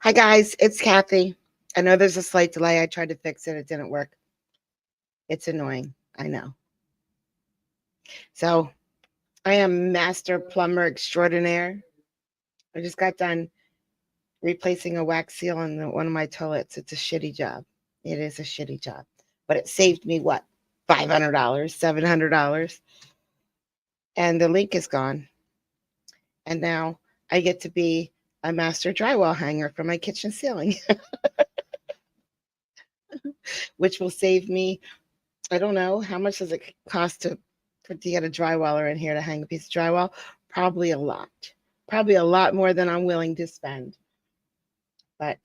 Hi guys, it's Kathy. I know there's a slight delay. I tried to fix it. It didn't work. It's annoying. I know. So I am master plumber extraordinaire. I just got done replacing a wax seal on one of my toilets. It's a shitty job. It is a shitty job. But it saved me what? $500, $700. And the leak is gone. And now I get to be a master drywall hanger for my kitchen ceiling, which will save me, I don't know, how much does it cost to get a drywaller in here to hang a piece of drywall? Probably a lot. Probably a lot more than I'm willing to spend. But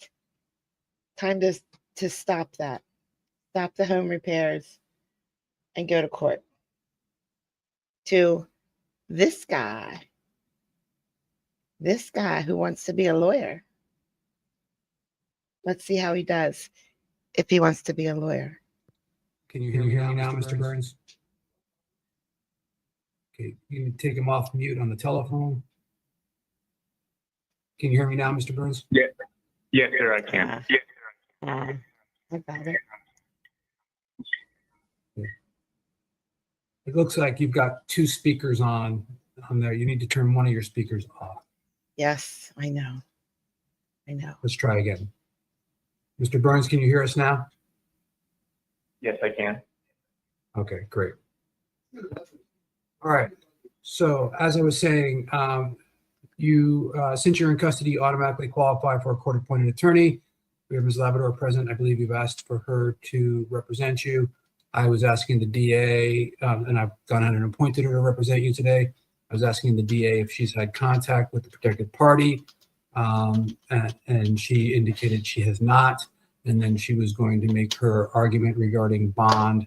time to stop that. Stop the home repairs and go to court. To this guy who wants to be a lawyer. Let's see how he does if he wants to be a lawyer. Can you hear me now, Mr. Burns? Okay, you can take him off mute on the telephone. Can you hear me now, Mr. Burns? Yeah. Yes, sir, I can. I got it. It looks like you've got two speakers on there. You need to turn one of your speakers off. Yes, I know. Let's try again. Mr. Burns, can you hear us now? Yes, I can. Okay, great. All right. So as I was saying, you, since you're in custody, you automatically qualify for a court-appointed attorney. We have Ms. Labrador present. I believe you've asked for her to represent you. I was asking the DA, and I've gone ahead and appointed her to represent you today. I was asking the DA if she's had contact with the protected party, and she indicated she has not. And then she was going to make her argument regarding bond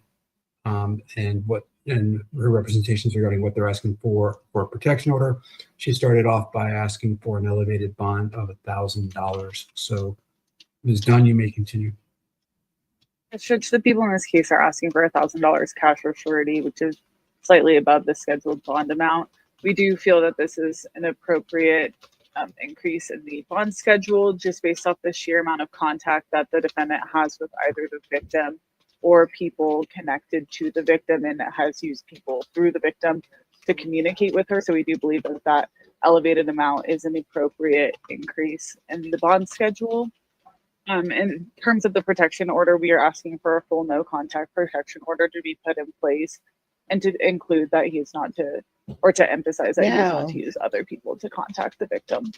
and her representations regarding what they're asking for a protection order. She started off by asking for an elevated bond of $1,000. So, Ms. Dunn, you may continue. Judge, the people in this case are asking for $1,000 cash or surety, which is slightly above the scheduled bond amount. We do feel that this is an appropriate increase in the bond schedule, just based off the sheer amount of contact that the defendant has with either the victim or people connected to the victim, and has used people through the victim to communicate with her. So we do believe that that elevated amount is an appropriate increase in the bond schedule. In terms of the protection order, we are asking for a full no contact protection order to be put in place, and to include that he is not to, or to emphasize that he is not to use other people to contact the victim.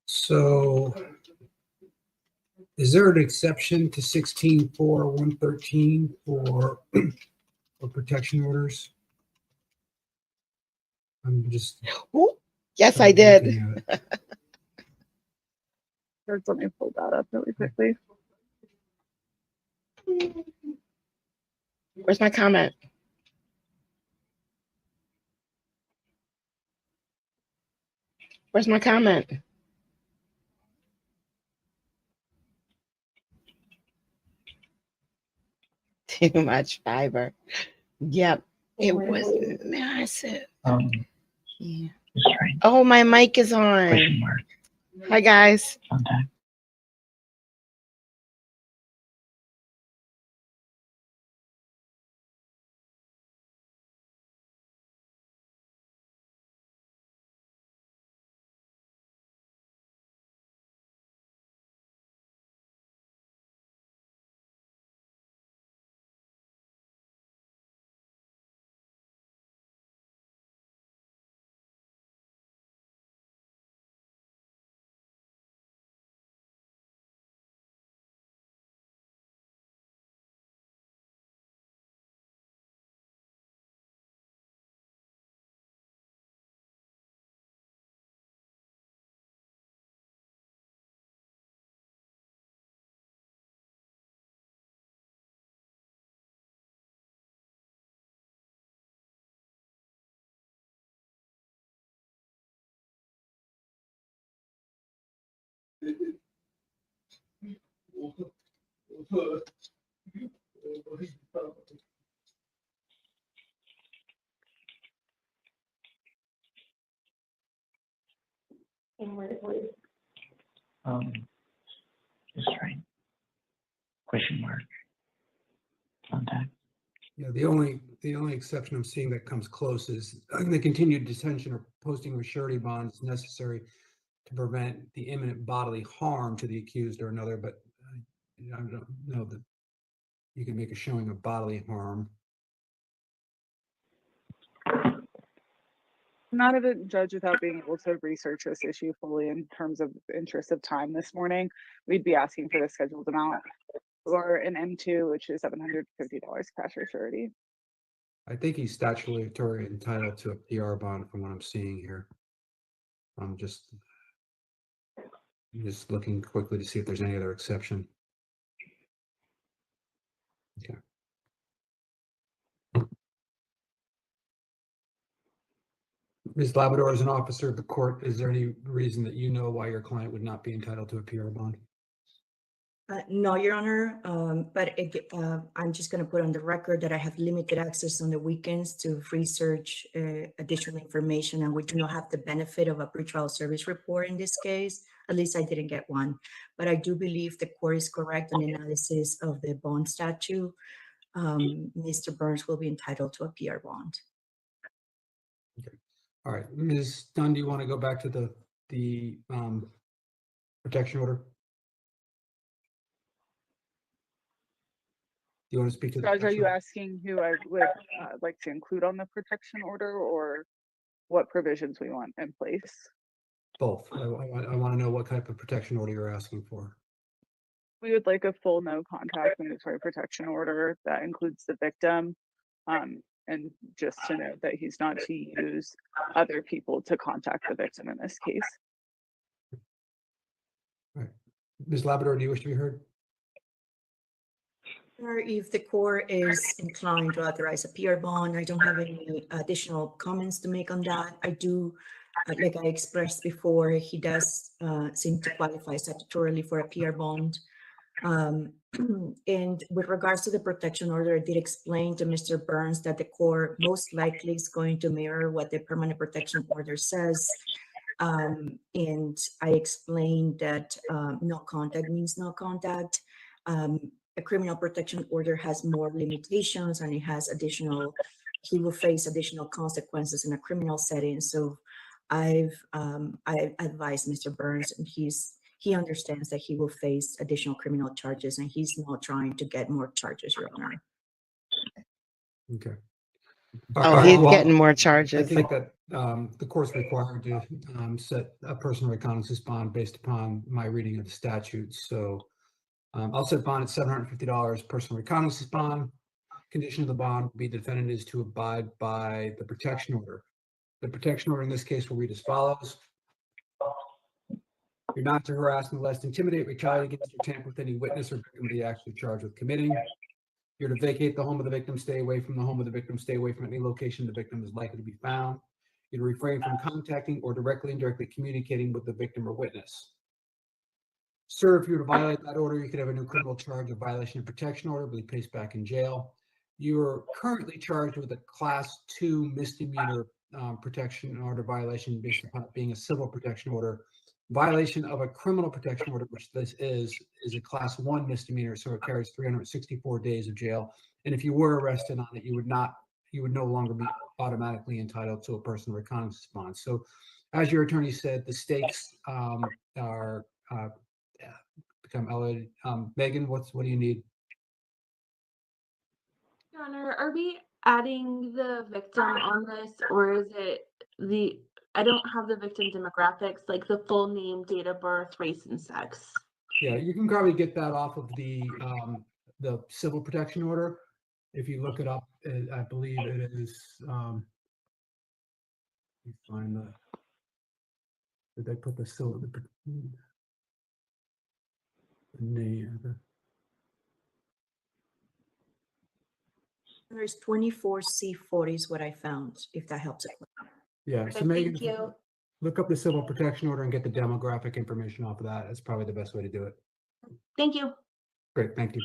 So is there an exception to 16.4.113 for protection orders? I'm just. Ooh, yes, I did. First, let me pull that up really quickly. Where's my comment? Where's my comment? Too much fiber. Yep, it was massive. Yeah. Oh, my mic is on. Hi, guys. Just right. Question mark. Contact. Yeah, the only exception I'm seeing that comes close is the continued detention or posting of a surety bond is necessary to prevent the imminent bodily harm to the accused or another, but I don't know that you can make a showing of bodily harm. I'm not a judge without being able to research this issue fully in terms of interest of time this morning. We'd be asking for the scheduled amount or an M2, which is $750 cash or surety. I think he's statutorily entitled to a PR bond from what I'm seeing here. I'm just looking quickly to see if there's any other exception. Okay. Ms. Labrador, as an officer of the court, is there any reason that you know why your client would not be entitled to a PR bond? No, Your Honor, but I'm just going to put on the record that I have limited access on the weekends to research additional information, and we do not have the benefit of a pretrial service report in this case. At least I didn't get one, but I do believe the court is correct on the analysis of the bond statute. Mr. Burns will be entitled to a PR bond. Okay. All right, Ms. Dunn, do you want to go back to the protection order? Do you want to speak to the? Judge, are protection you order? asking who I would like to include on the protection order, or what provisions we want in place? Both. I want to know what type of protection order you're asking for. We would like a full no contact mandatory protection order that includes the victim. And just to note that he's not to use other people to contact the victim in this case. All right. Ms. Labrador, do you wish to be heard? Or if the court is inclined to authorize a PR bond, I don't have any additional comments to make on that. I do, like I expressed before, he does seem to qualify statutorily for a PR bond. And with regards to the protection order, I did explain to Mr. Burns that the court most likely is going to mirror what the permanent protection order says. And I explained that no contact means no contact. A criminal protection order has more limitations, and it has he will face additional consequences in a criminal setting. So I advised Mr. Burns, and he understands that he will face additional criminal charges, and he's not trying to get more charges, Your Honor. Okay. Oh, he's getting more charges. I think that the court's required to set a personal reconnaissance bond based upon my reading of the statute. So I'll set bond at $750 personal reconnaissance bond. Condition of the bond will be the defendant is to abide by the protection order. The protection order in this case will read as follows. You're not to harass, molest, intimidate, retaliate against, or tamper with any witness or victim of the act you're charged with committing. You're to vacate the home of the victim, stay away from the home of the victim, stay away from any location the victim is likely to be found. You're to refrain from contacting or directly and indirectly communicating with the victim or witness. Sir, if you were to violate that order, you could have a new criminal charge of violation of protection order, be placed back in jail. You are currently charged with a class 2 misdemeanor protection order violation based upon it being a civil protection order. Violation of a criminal protection order, which this is a class 1 misdemeanor, so it carries 364 days of jail. And if you were arrested on it, you would no longer be automatically entitled to a personal reconnaissance bond. So, as your attorney said, the stakes are become elevated. Megan, what do you need? Your Honor, are we adding the victim on this, or is it I don't have the victim demographics, like the full name, date of birth, race, and sex. Yeah, you can probably get that off of the civil protection order. If you look it up, I believe it is. Let me find the. Did they put the civil the name? There's 24C40 is what I found, if that helps. Yeah, so Okay, Megan, thank you. look up the civil protection order and get the demographic information off of that. That's probably the best way to do it. Thank you. Great, thank you.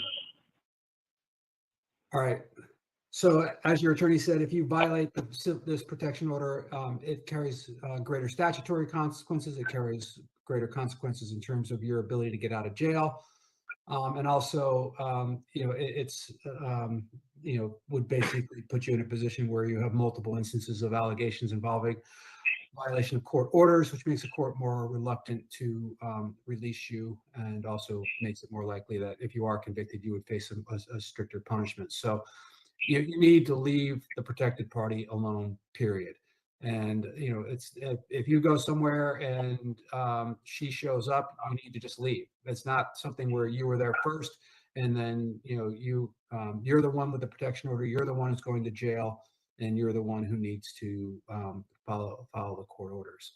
All right, So as your attorney said, if you violate this protection order, it carries greater statutory consequences. It carries greater consequences in terms of your ability to get out of jail. And also, it's would basically put you in a position where you have multiple instances of allegations involving violation of court orders, which makes the court more reluctant to release you, and also makes it more likely that if you are convicted, you would face a stricter punishment. So you need to leave the protected party alone, period. And, it's if you go somewhere and she shows up, you need to just leave. It's not something where you were there first and then, you're the one with the protection order. You're the one who's going to jail, and you're the one who needs to follow the court orders.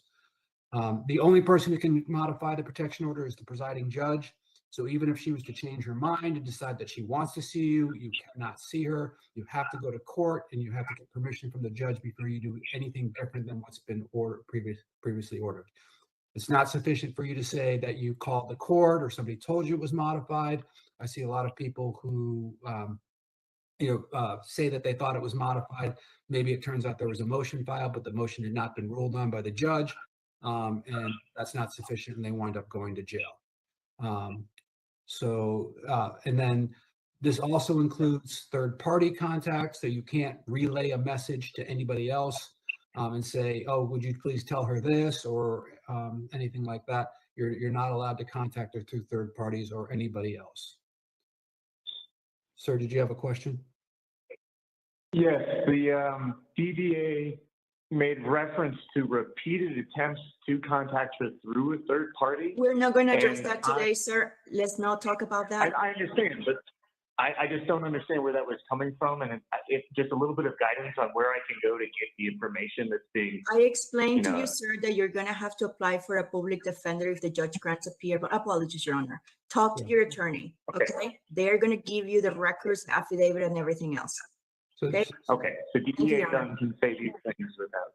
The only person who can modify the protection order is the presiding judge. So even if she was to change her mind and decide that she wants to see you, you cannot see her. You have to go to court, and you have to get permission from the judge before you do anything different than what's been previously ordered. It's not sufficient for you to say that you called the court or somebody told you it was modified. I see a lot of people who say that they thought it was modified. Maybe it turns out there was a motion filed, but the motion had not been ruled on by the judge, and that's not sufficient, and they wind up going to jail. And then this also includes third-party contacts, so you can't relay a message to anybody else and say, "Oh, would you please tell her this?" or anything like that. You're not allowed to contact her through third parties or anybody else. Sir, did you have a question? Yes, the DDA made reference to repeated attempts to contact her through a third party. We're not going to address And that today, sir. Let's not talk about that. I understand, but I just don't understand where that was coming from, and it's just a little bit of guidance on where I can go to get the information that's being. I explained to know- you, sir, that you're going to have to apply for a public defender if the judge grants appeal. But apologies, Your Honor. Talk to Yeah. your attorney, Okay. okay? They're going to give you the records, affidavit, and everything else. So, Okay. Okay, so you, DDA Your Honor. can say these things without.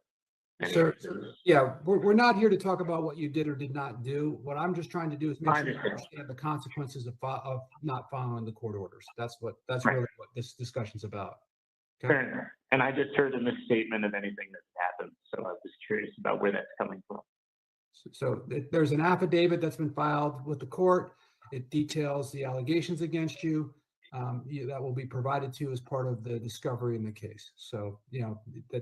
any Sir, reasons. yeah, we're not here to talk about what you did or did not do. What I'm just trying to do is make I sure you understand. understand the consequences of not following the court orders. That's Right. really what this discussion's about. Fair enough. And I just heard a misstatement of anything that's happened, so I was curious about where that's coming from. So there's an affidavit that's been filed with the court. It details the allegations against you. That will be provided to you as part of the discovery in the case. So,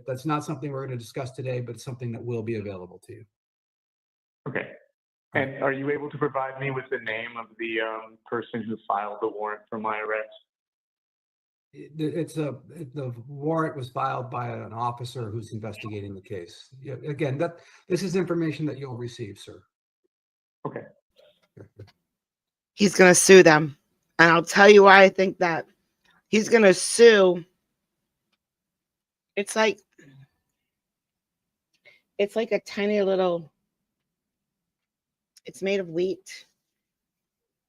that's not something we're going to discuss today, but it's something that will be available to you. Okay. And are you able to provide me with the name of the person who filed the warrant for my arrest? The warrant was filed by an officer who's investigating the case. Yeah, again, this is information that you'll receive, sir. Okay. He's going to sue them. And I'll tell you why I think that. He's going to sue. It's like a tiny little, it's made of wheat.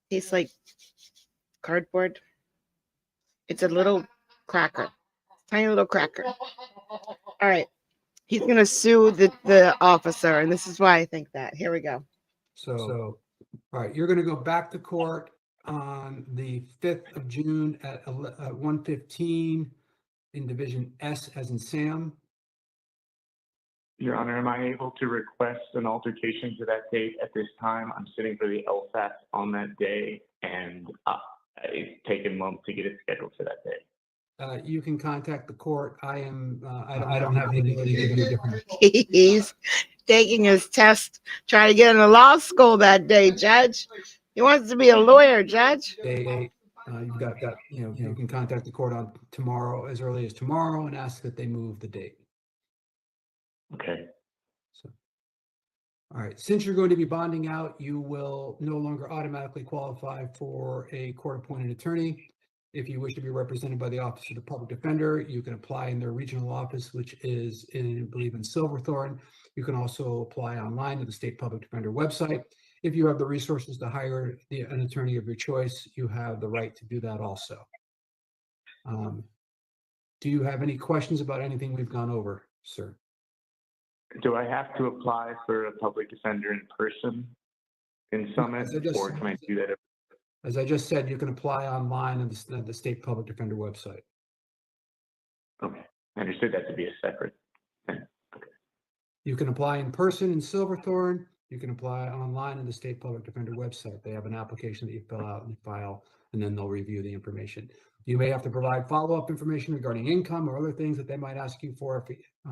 Tastes like cardboard. It's a little cracker, tiny little cracker. All right. He's going to sue the officer. And this is why I think that. Here we go. So, all right, you're going to go back to court on the 5th of June at 1:15 in Division S as in Sam. Your Honor, am I able to request an altercation to that date at this time? I'm sitting for the LSAT on that day, and it's taken months to get it scheduled for that day. You can contact the court. I don't have the ability to do different. He's taking his test, trying to get into law school that day, Judge. He wants to be a lawyer, Judge. You've got that, you can contact the court on tomorrow, as early as tomorrow, and ask that they move the date. Okay. So, all right, since you're going to be bonding out, you will no longer automatically qualify for a court-appointed attorney. If you wish to be represented by the Office of the Public Defender, you can apply in their regional office, which is I believe in Silverthorne. You can also apply online at the State Public Defender website. If you have the resources to hire an attorney of your choice, you have the right to do that also. Do you have any questions about anything we've gone over, sir? Do I have to apply for a public defender in person in Summit, or can I do that? As I just said, you can apply online on the State Public Defender website. Okay, I understood that to be a separate thing. You can apply in person in Silverthorne. You can apply online in the State Public Defender website. They have an application that you fill out and file, and then they'll review the information. You may have to provide follow-up information regarding income or other things that they might ask you for,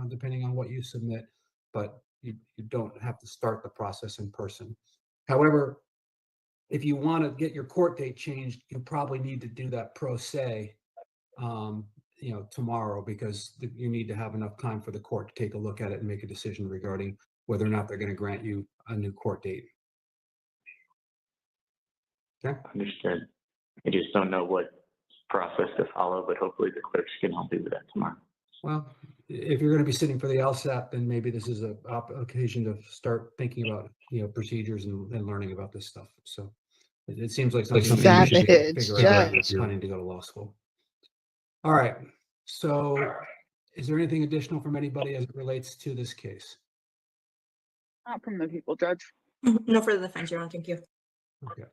depending on what you submit, but you don't have to start the process in person. However, if you want to get your court date changed, you probably need to do that pro se, tomorrow, because you need to have enough time for the court to take a look at it and make a decision regarding whether or not they're going to grant you a new court date. Okay. Understood. I just don't know what process to follow, but hopefully the clerks can help me with that tomorrow. Well, if you're going to be sitting for the LSAT, then maybe this is an occasion to start thinking about, procedures and learning about this stuff. So it seems like something you should figure out if you're planning to go to law school. All right. So is there anything additional from anybody as it relates to this case? Not from the people, Judge. No further defense, Your Honor. Thank you. Okay.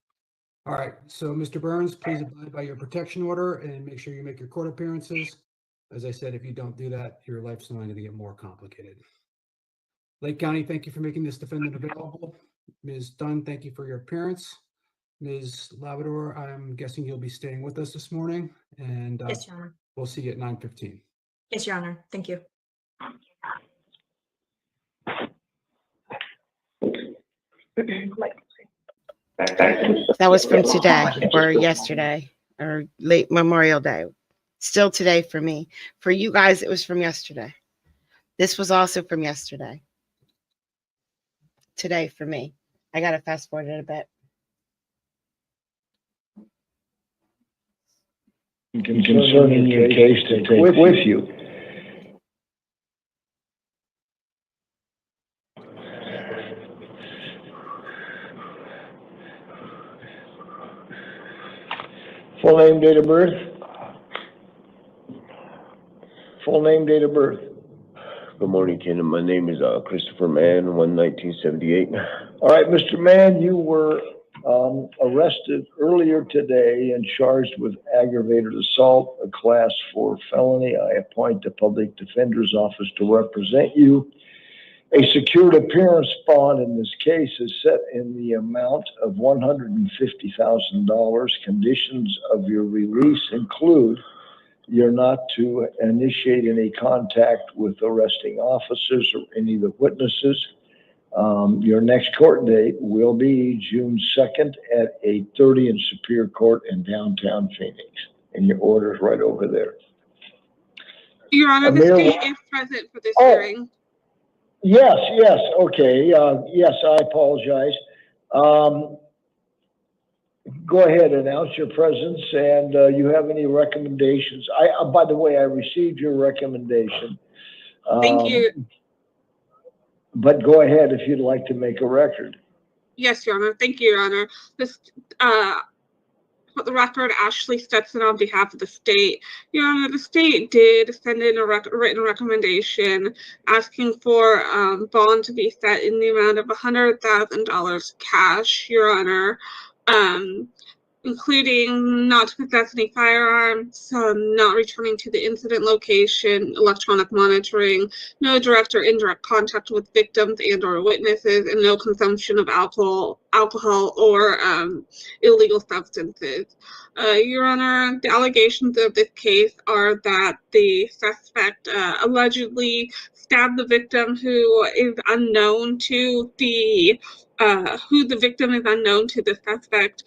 All right. So Mr. Burns, please abide by your protection order and make sure you make your court appearances. As I said, if you don't do that, your life's only going to get more complicated. Lake County, thank you for making this defendant available. Ms. Dunn, thank you for your appearance. Ms. Labrador, I'm guessing you'll be staying with us this morning, and Yes, Your Honor. we'll see you at 9:15. Yes, Your Honor. Thank you. That was from today or yesterday or late Memorial Day. Still today for me. For you guys, it was from yesterday. This was also from yesterday. Today for me. I got to fast forward it a bit. Concerning your case to take with you. Full name, date of birth? Full name, date of birth? Good morning, Ken. My name is Christopher Mann, 1978. All right, Mr. Mann, you were arrested earlier today and charged with aggravated assault, a class 4 felony. I appoint the Public Defender's Office to represent you. A secured appearance bond in this case is set in the amount of $150,000. Conditions of your release include you're not to initiate any contact with arresting officers or any of the witnesses. Your next court date will be June 2nd at 8:30 in Superior Court in downtown Phoenix. And your order's right over there. Your Honor, the state is present for this hearing. Yes, okay. Yes, I apologize. Go ahead, announce your presence, and you have any recommendations? By the way, I received your recommendation. Thank you. But go ahead if you'd like to make a record. Yes, Your Honor. Thank you, Your Honor. This, for the record, Ashley Stetson on behalf of the state. Your Honor, the state did send in a written recommendation asking for bond to be set in the amount of $100,000 cash, Your Honor, including not to possess any firearms, not returning to the incident location, electronic monitoring, no direct or indirect contact with victims and or witnesses, and no consumption of alcohol or illegal substances. Your Honor, the allegations of this case are that the suspect allegedly stabbed the victim who is unknown to the victim is unknown to the suspect.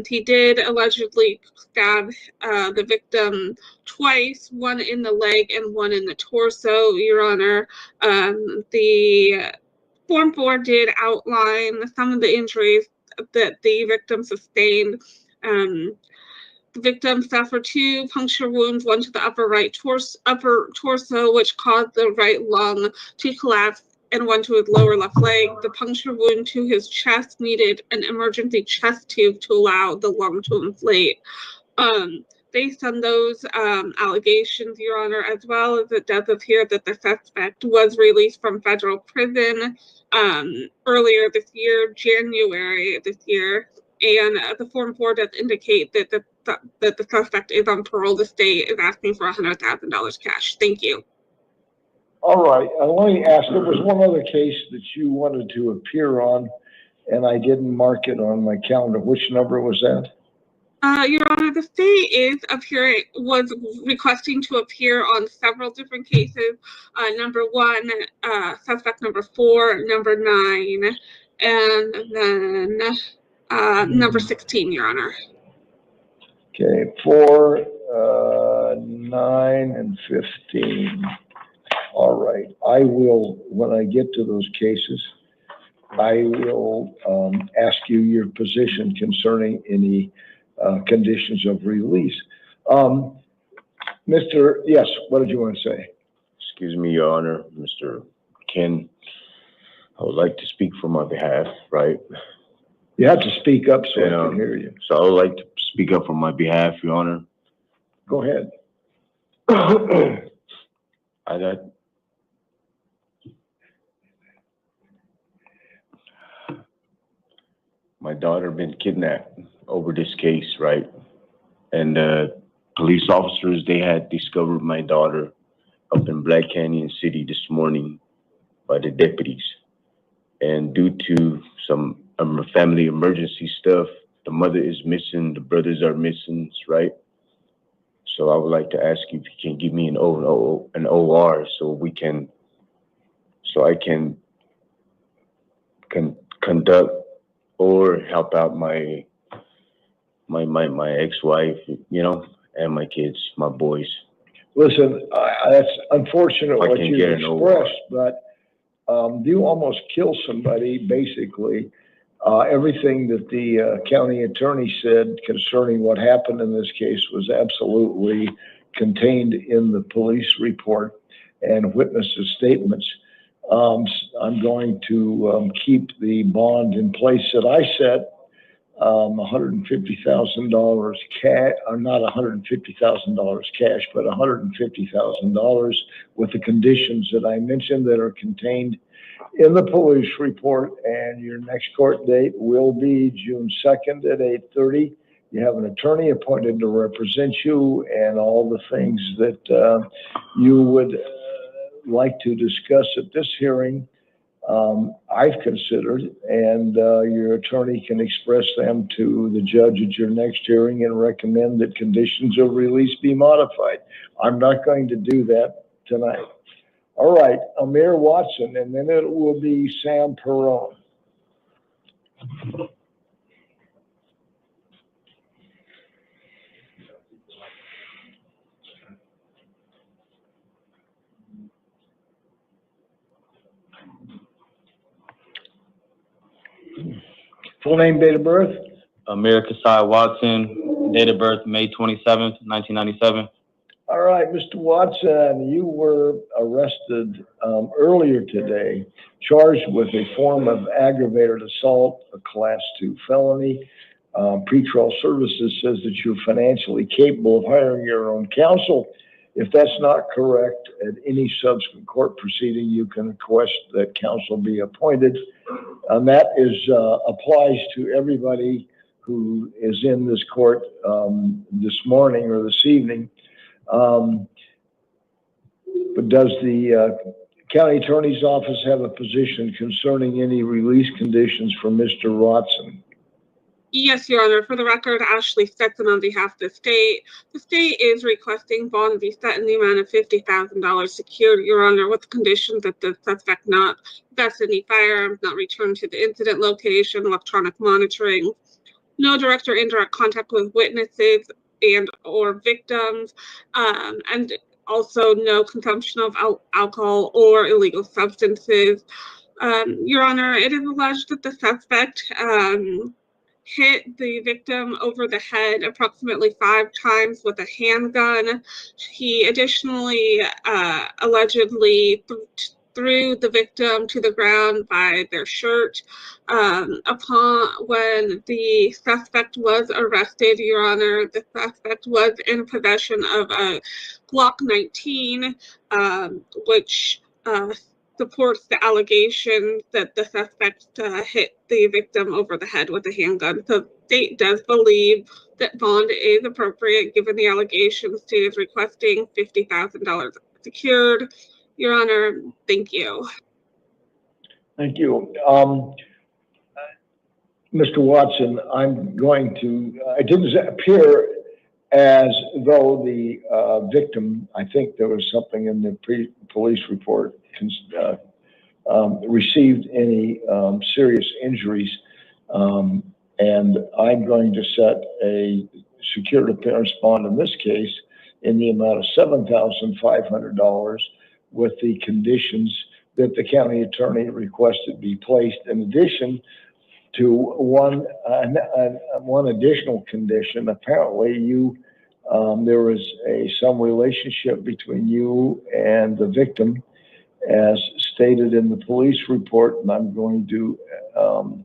He did allegedly stab the victim twice, one in the leg and one in the torso, Your Honor. The Form 4 did outline some of the injuries that the victim sustained. The victim suffered 2 puncture wounds, one to the upper torso, which caused the right lung to collapse, and one to his lower left leg. The puncture wound to his chest needed an emergency chest tube to allow the lung to inflate. Based on those allegations, Your Honor, as well as it does appear that the suspect was released from federal prison earlier this year, January of this year, And the Form 4 does indicate that the suspect is on parole. The state is asking for $100,000 cash. Thank you. All right, let me ask, there was one other case that you wanted to appear on, and I didn't mark it on my calendar. Which number was that? Your Honor, the state was requesting to appear on several different cases. Number 1, suspect number 4, number 9, and then number 16, Your Honor. Okay, 4, 9, and 15. All right, I will, when I get to those cases, I will ask you your position concerning any conditions of release. Yes, what did you want to say? Excuse me, Your Honor, Mr. Ken. I would like to speak for my behalf, right? You have to speak up so I can hear you. So I would like to speak up on my behalf, Your Honor. Go ahead. My daughter been kidnapped over this case, right? And police officers, they had discovered my daughter up in Black Canyon City this morning by the deputies. And due to some family emergency stuff, the mother is missing, the brothers are missing, right? So I would like to ask you if you can give me an OR so I can conduct or help out my ex-wife, you know, and my kids, my boys. Listen, that's unfortunate what you expressed, but you almost killed somebody, basically. Everything that the county attorney said concerning what happened in this case was absolutely contained in the police report and witnesses' statements. I'm going to keep the bond in place that I set, $150,000 cash, or not $150,000 cash, but $150,000 with the conditions that I mentioned that are contained in the police report. And your next court date will be June 2nd at 8:30. You have an attorney appointed to represent you, and all the things that you would like to discuss at this hearing, I've considered, and your attorney can express them to the judge at your next hearing and recommend that conditions of release be modified. I'm not going to do that tonight. All right, Amir Watson, and then it will be Sam Perrone. Full name, date of birth? Amir Kasai Watson, date of birth May 27th, 1997. All right, Mr. Watson, you were arrested earlier today, charged with a form of aggravated assault, a Class 2 felony. Pretrial Services says that you're financially capable of hiring your own counsel. If that's not correct, at any subsequent court proceeding, you can request that counsel be appointed. And that applies to everybody who is in this court this morning or this evening. But does the county attorney's office have a position concerning any release conditions for Mr. Watson? Yes, Your Honor. For the record, Ashley Stetson on behalf of the state. The state is requesting bond be set in the amount of $50,000 secured, Your Honor, with the condition that the suspect not possess any firearms, not return to the incident location, electronic monitoring, no direct or indirect contact with witnesses and or victims, and also no consumption of alcohol or illegal substances. Your Honor, it is alleged that the suspect hit the victim over the head approximately 5 times with a handgun. He additionally allegedly threw the victim to the ground by their shirt. When the suspect was arrested, Your Honor, the suspect was in possession of a Glock 19, which supports the allegation that the suspect hit the victim over the head with a handgun. So the state does believe that bond is appropriate given the allegations. State is requesting $50,000 secured. Your Honor, thank you. Thank you. Mr. Watson, I'm going to, it didn't appear as though the victim, I think there was something in the police report, received any serious injuries. And I'm going to set a secured appearance bond in this case in the amount of $7,500 with the conditions that the county attorney requested be placed, in addition to one additional condition. Apparently there was some relationship between you and the victim as stated in the police report, and I'm going to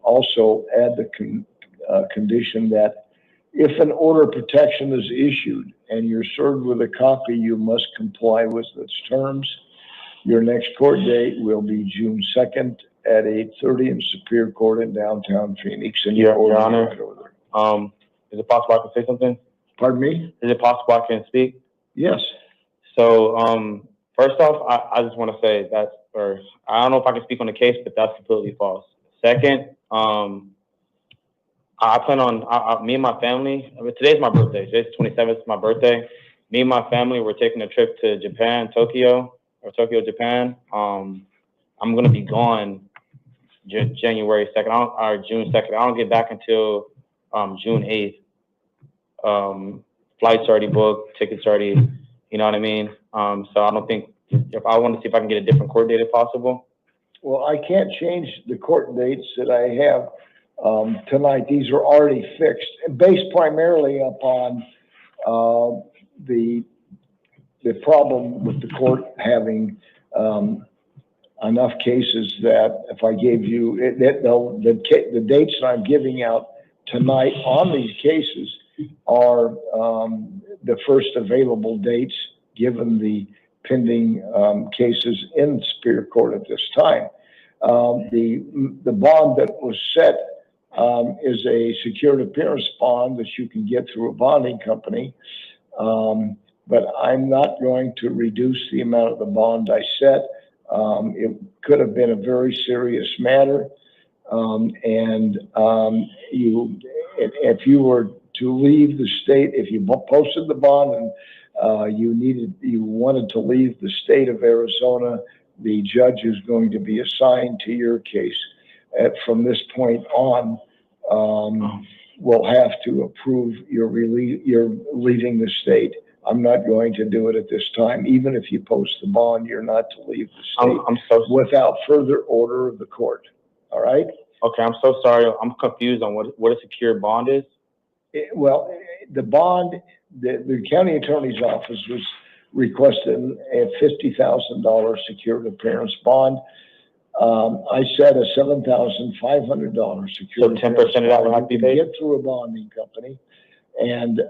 also add the condition that if an order of protection is issued and you're served with a copy, you must comply with its terms. Your next court date will be June 2nd at 8:30 in Superior Court in downtown Phoenix. And Your Honor, is it possible I can say something? Pardon me? Is it possible I can speak? Yes. So, first off, I just want to say that, or I don't know if I can speak on the case, but that's completely false. Second, I plan on, me and my family, I mean, today's my birthday. Today's 27th, my birthday. Me and my family, we're taking a trip to Japan, Tokyo, Japan. I'm going to be gone January 2nd, or June 2nd. I don't get back until June 8th. Flights already booked, tickets already, you know what I mean? So I don't think, if I want to see if I can get a different court date if possible. Well, I can't change the court dates that I have tonight. These are already fixed, based primarily upon the problem with the court having enough cases that if I gave you, the dates that I'm giving out tonight on these cases are the first available dates given the pending cases in Superior Court at this time. The bond that was set is a secured appearance bond that you can get through a bonding company. But I'm not going to reduce the amount of the bond I set. It could have been a very serious matter. If you were to leave the state, if you posted the bond and you wanted to leave the state of Arizona, the judge is going to be assigned to your case. From this point on, will have to approve your leaving the state. I'm not going to do it at this time. Even if you post the bond, you're not to leave the state without further order of the court. All right? Okay, I'm so sorry. I'm confused on what a secured bond is. Well, the bond, the county attorney's office was requesting a $50,000 secured appearance bond. I set a $7,500 secured. So 10% of that will have to be paid? Get through a bonding company, and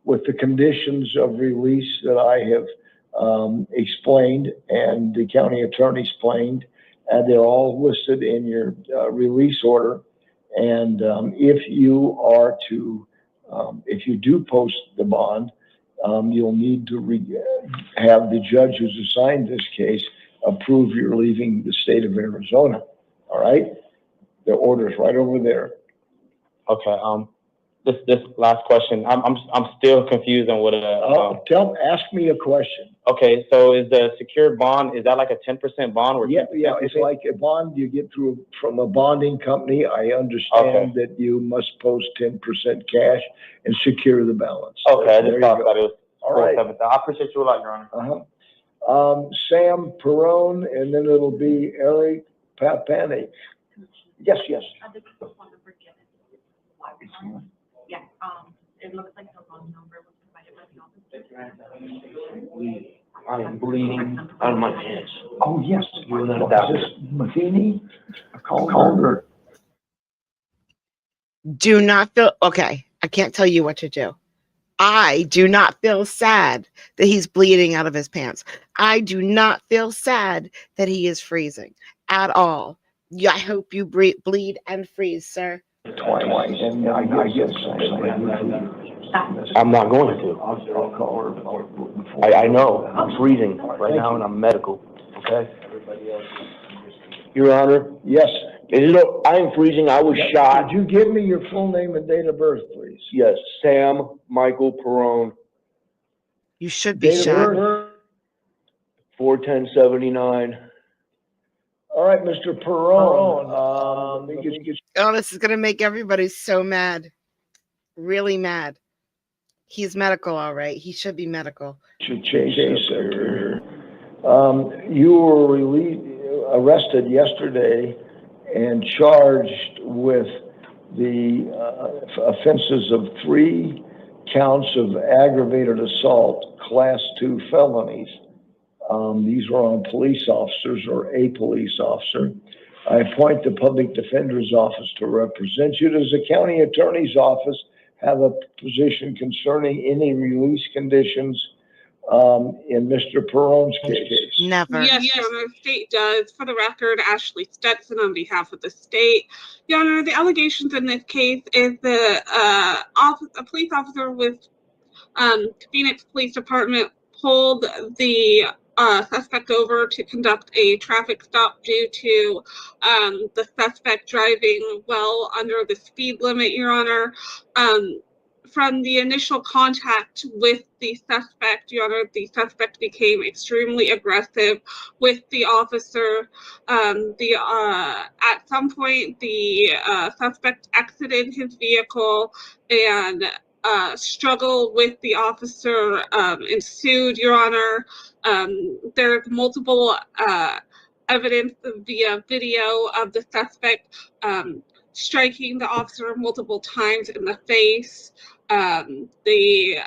with the conditions of release that I have explained and the county attorney explained, and they're all listed in your release order. And if you are to, if you do post the bond, you'll need to have the judge who's assigned this case approve your leaving the state of Arizona. All right? The order's right over there. Okay. This last question. I'm still confused on what ask me a question. Okay, so is the secured bond, is that like a 10% bond? Or yeah, it's like a bond you get through from a bonding company. I understand that you must post 10% cash and secure the balance. Okay, I just thought that it was. All right. I appreciate you a lot, Your Honor. Sam Perone, and then it'll be Eric Papani. Yes. Yeah, it looks like the wrong number was provided by the office. I am bleeding out of my pants. Oh, yes. Is this Matheny? Calder. Do not feel, okay, I can't tell you what to do. I do not feel sad that he's bleeding out of his pants. I do not feel sad that he is freezing at all. Yeah, I hope you bleed and freeze, sir. Twice, and I guess I'm not going to. I'll call her. I know, I'm freezing right now and I'm medical, okay? Your Honor, Yes. I am freezing, I was shot. Could you give me your full name and date of birth, please? Yes, Sam Michael Perone, You should be Date of shot. birth? 4/10/79. All right, Mr. Perone, let me get Oh, this is going to make everybody so mad. Really mad. He's medical, all right. He should be medical. you chase her. You were arrested yesterday and charged with the offenses of 3 counts of aggravated assault, class 2 felonies. These were on police officers or a police officer. I appoint the public defender's office to represent you. Does the county attorney's office have a position concerning any release conditions in Mr. Perone's case? Never. Yes, Your Honor, the state does. For the record, Ashley Stetson on behalf of the state. Your Honor, the allegations in this case is the a police officer with Phoenix Police Department pulled the suspect over to conduct a traffic stop due to the suspect driving well under the speed limit, Your Honor. From the initial contact with the suspect, Your Honor, the suspect became extremely aggressive with the officer. At some point, the suspect exited his vehicle and struggle with the officer ensued, Your Honor. There's multiple evidence via video of the suspect striking the officer multiple times in the face. The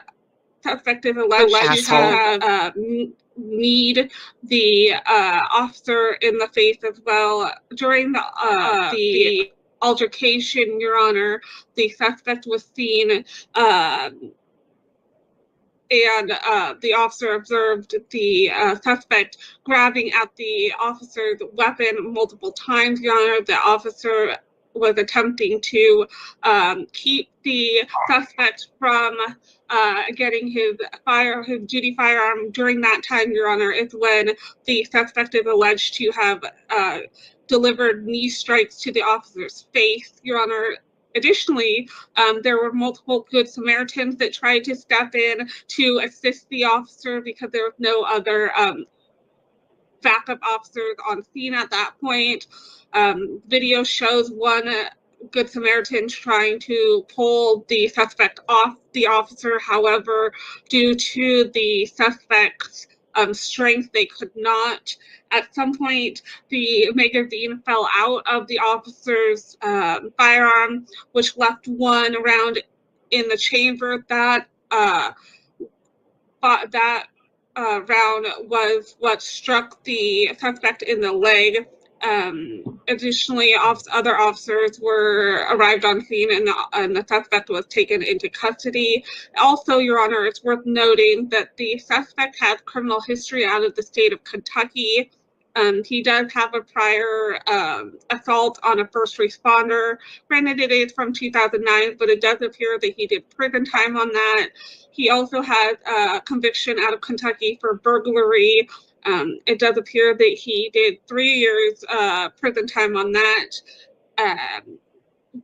suspect is alleged to have kneed the officer in the face as well. During the altercation, Your Honor, the suspect was seen and the officer observed the suspect grabbing at the officer's weapon multiple times, Your Honor. The officer was attempting to keep the suspect from getting his duty firearm. During that time, Your Honor, is when the suspect is alleged to have delivered knee strikes to the officer's face, Your Honor. Additionally, there were multiple Good Samaritans that tried to step in to assist the officer because there was no other backup officers on scene at that point. Video shows one Good Samaritan trying to pull the suspect off the officer. However, due to the suspect's strength, they could not. At some point, the magazine fell out of the officer's firearm, which left one round in the chamber. That round was what struck the suspect in the leg. Additionally, other officers arrived on scene and the suspect was taken into custody. Also, Your Honor, it's worth noting that the suspect has criminal history out of the state of Kentucky. He does have a prior assault on a first responder. Granted, it is from 2009, but it does appear that he did prison time on that. He also has a conviction out of Kentucky for burglary. It does appear that he did 3 years prison time on that.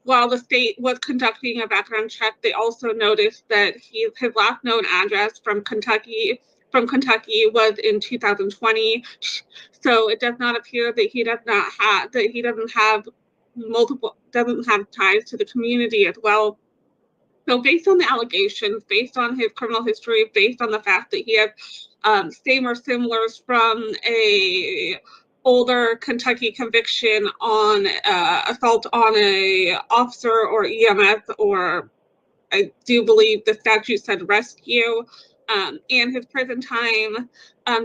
While the state was conducting a background check, they also noticed that his last known address from Kentucky was in 2020. So it does not appear that he doesn't have ties to the community as well. So based on the allegations, based on his criminal history, based on the fact that he has same or similars from a older Kentucky conviction on assault on a officer or EMS, or I do believe the statute said rescue, and his prison time,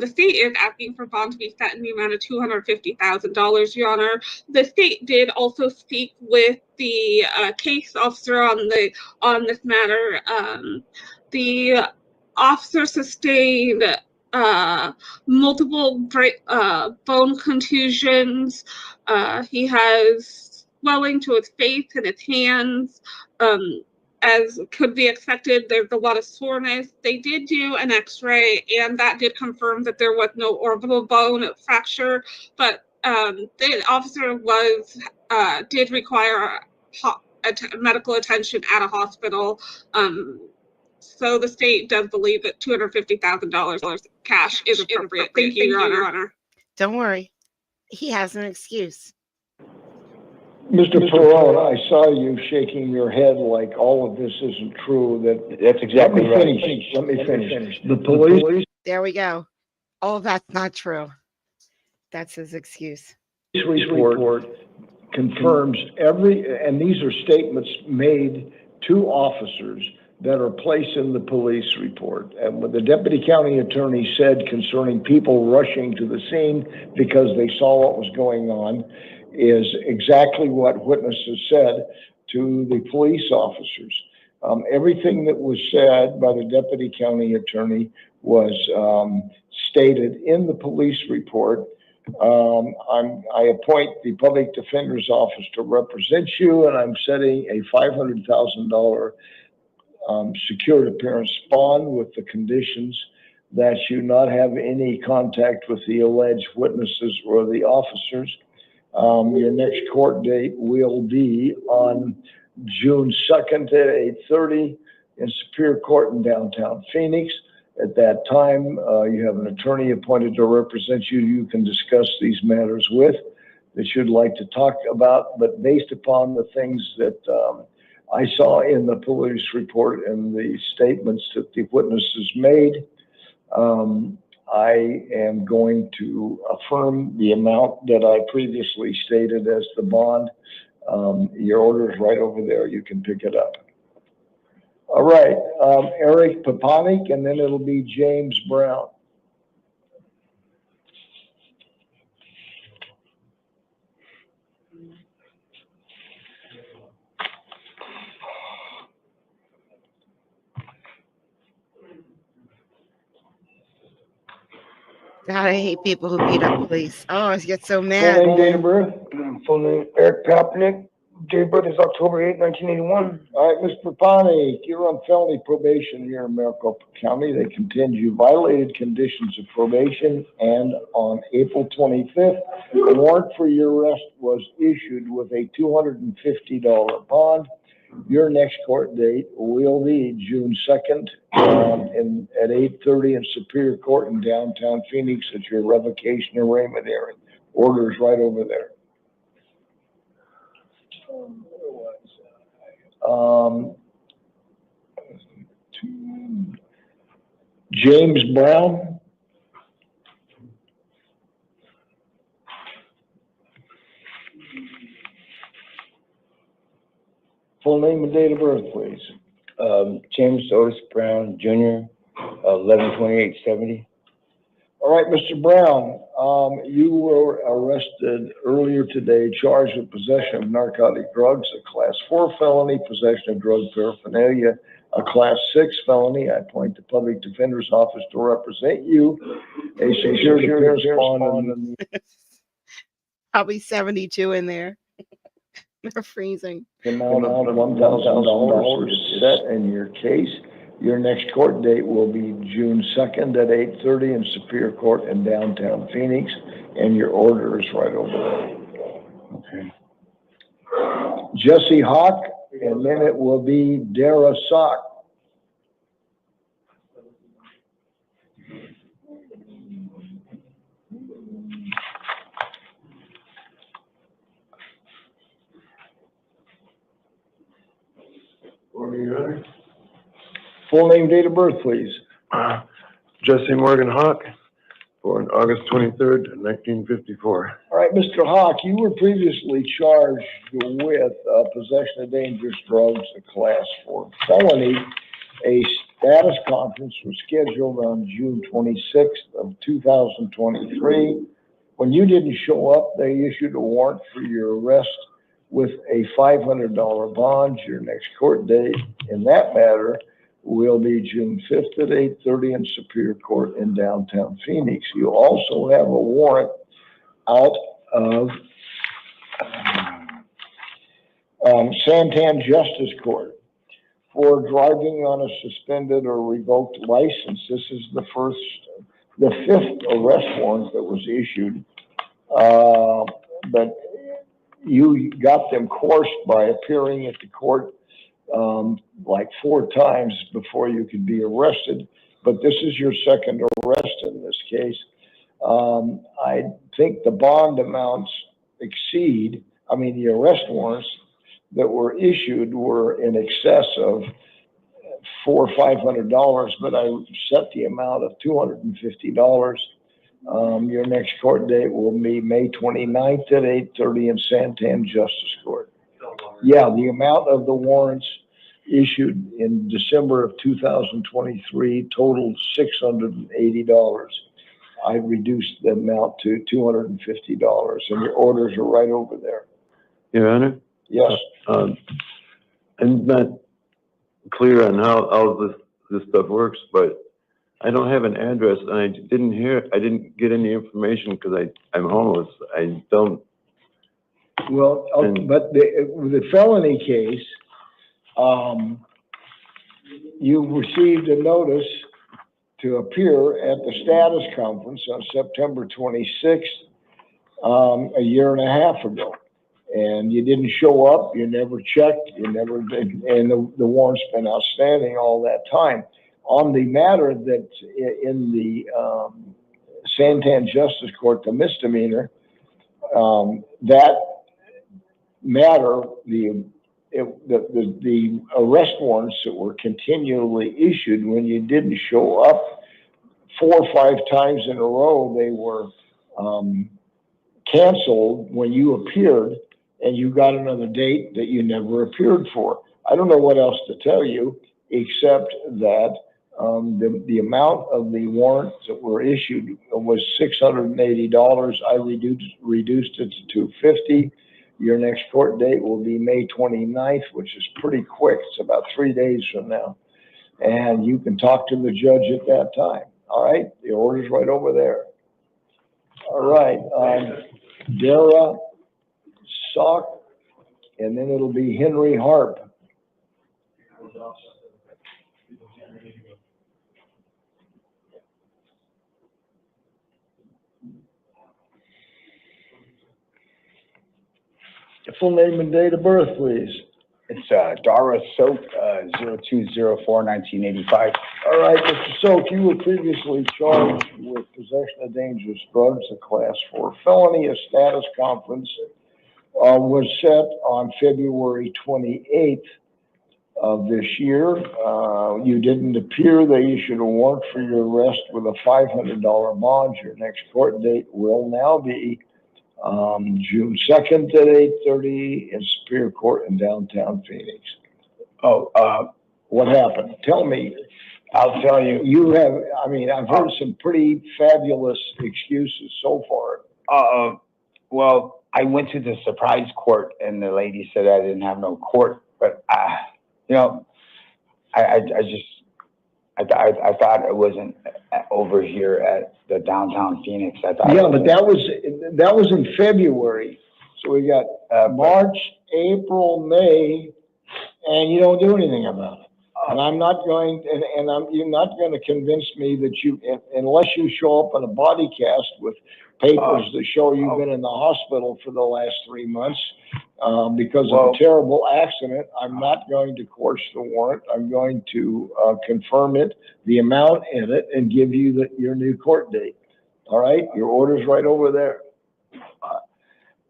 the state is asking for bond to be set in the amount of $250,000, Your Honor. The state did also speak with the case officer on this matter. The officer sustained multiple bone contusions. He has swelling to his face and his hands. As could be expected, there's a lot of soreness. They did do an x-ray, and that did confirm that there was no orbital bone fracture, but the officer did require medical attention at a hospital. So the state does believe that $250,000 cash is appropriate. Thank you, Your Honor. Don't worry. He has an excuse. Mr. Perone, I saw you shaking your head like all of this isn't true. That's exactly right. Let me finish. The police There we go. Oh, that's not true. That's his excuse. report confirms and these are statements made to officers that are placed in the police report. And what the deputy county attorney said concerning people rushing to the scene because they saw what was going on is exactly what witnesses said to the police officers. Everything that was said by the deputy county attorney was stated in the police report. I appoint the public defender's office to represent you, and I'm setting a $500,000 secured appearance bond with the conditions that you not have any contact with the alleged witnesses or the officers. Your next court date will be on June 2nd at 8:30 in Superior Court in downtown Phoenix. At that time, you have an attorney appointed to represent you. You can discuss these matters with that you'd like to talk about, but based upon the things that I saw in the police report and the statements that the witnesses made, I am going to affirm the amount that I previously stated as the bond. Your order is right over there. You can pick it up. All right, Eric Papanik, and then it'll be James Brown. God, I hate people who beat up police. Oh, I get so Full mad. name, date of birth? Full name, Eric Papanik. Date of birth is October 8, 1981. All right, Mr. Papanik, you're on felony probation here in Maricopa County. They contend you violated conditions of probation, and on April 25th, a warrant for your arrest was issued with a $250 bond. Your next court date will be June 2nd at 8:30 in Superior Court in downtown Phoenix at your revocation arraignment hearing. Order's right over there. James Brown. Full name and date of birth, please. James Otis Brown, Jr., 11/28/70. All right, Mr. Brown, you were arrested earlier today, charged with possession of narcotic drugs, a Class 4 felony, possession of drug paraphernalia, a Class 6 felony. I appoint the Public Defender's Office to represent you. A secured appearance bond. Probably 72 in there. They're freezing. Amount of $1,000 is set in your case. Your next court date will be June 2nd at 8:30 in Superior Court in downtown Phoenix, and your order is right over there. Okay. Jesse Hawk, and then it will be Dara Sock. Full name, date of birth, please. Jesse Morgan Hawk, born August 23rd, 1954. All right, Mr. Hawk, you were previously charged with possession of dangerous drugs, a Class 4 felony. A status conference was scheduled on June 26th of 2023. When you didn't show up, they issued a warrant for your arrest with a $500 bond. Your next court date in that matter will be June 5th at 8:30 in Superior Court in downtown Phoenix. You also have a warrant out of Santan Justice Court for driving on a suspended or revoked license. This is the fifth arrest warrant that was issued. But you got them coursed by appearing at the court like 4 times before you could be arrested. But this is your second arrest in this case. I think the bond amounts exceed, the arrest warrants that were issued were in excess of $400 or $500, but I set the amount of $250. Your next court date will be May 29th at 8:30 in Santan Justice Court. Yeah, the amount of the warrants issued in December of 2023 totaled $680. I reduced the amount to $250, and your orders are right over there. Your Honor? Yes. I'm not clear on how this stuff works, but I don't have an address, and I didn't get any information because I'm homeless. I don't. Well, but the felony case, you received a notice to appear at the status conference on September 26th, a year and a half ago. And you didn't show up, you never checked, you never did, and the warrant's been outstanding all that time. On the matter that's in the Santan Justice Court, the misdemeanor, that matter, the arrest warrants that were continually issued when you didn't show up 4 or 5 times in a row, they were canceled when you appeared, and you got another date that you never appeared for. I don't know what else to tell you, except that the amount of the warrants that were issued was $680. I reduced it to $250. Your next court date will be May 29th, which is pretty quick. It's about 3 days from now. And you can talk to the judge at that time. All right? The order's right over there. All right. Dara Sock, and then it'll be Henry Harp. Full name and date of birth, please. It's Dara Soak, 02/04/1985. All right, Mr. Soak, you were previously charged with possession of dangerous drugs, a class 4 felony. A status conference was set on February 28th of this year. You didn't appear. They issued a warrant for your arrest with a $500 bond. Your next court date will now be June 2nd at 8:30 in Superior Court in downtown Phoenix. What happened? Tell me. I'll tell you. You have, I've heard some pretty fabulous excuses so far. Well, I went to the surprise court, and the lady said I didn't have no court, but I thought it wasn't over here at the downtown Phoenix. I thought. Yeah, but that was in February. So we got March, April, May, and you don't do anything about it. And I'm not going, you're not going to convince me that unless you show up in a body cast with papers that show you've been in the hospital for the last 3 months because of a terrible accident. I'm not going to course the warrant. I'm going to confirm it, the amount in it, and give you your new court date. All right? Your order's right over there.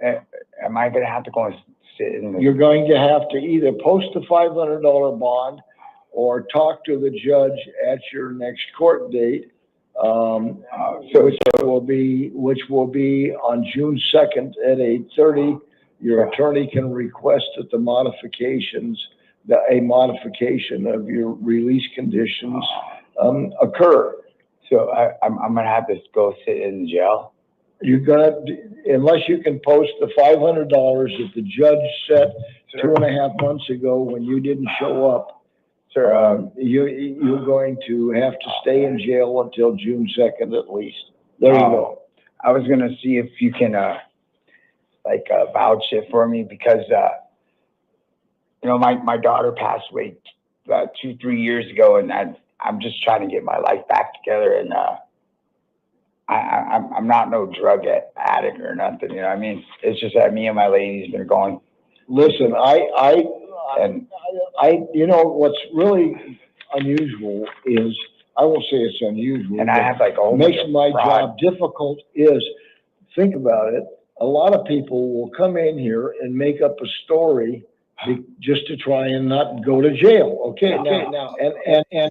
Am I going to have to go and sit in You're going to have to either post a $500 bond or talk to the judge at your next court date, which will be on June 2nd at 8:30. Your attorney can request that a modification of your release conditions occur. So I'm going to have to go sit in jail? You're gonna, unless you can post the $500 that the judge set 2.5 months ago when you didn't show up. Sir, You're going to have to stay in jail until June 2nd at least. There you go. I was gonna see if you can, vouch it for me because, my daughter passed away about 2-3 years ago, and I'm just trying to get my life back together, and I'm not no drug addict or nothing, you know what I mean? It's just that me and my lady's been going. Listen, what's really unusual is, I won't say it's unusual. And I have like a whole bunch Makes of my fraud. job difficult is, think about it, a lot of people will come in here and make up a story just to try and not go to jail. Okay, now, and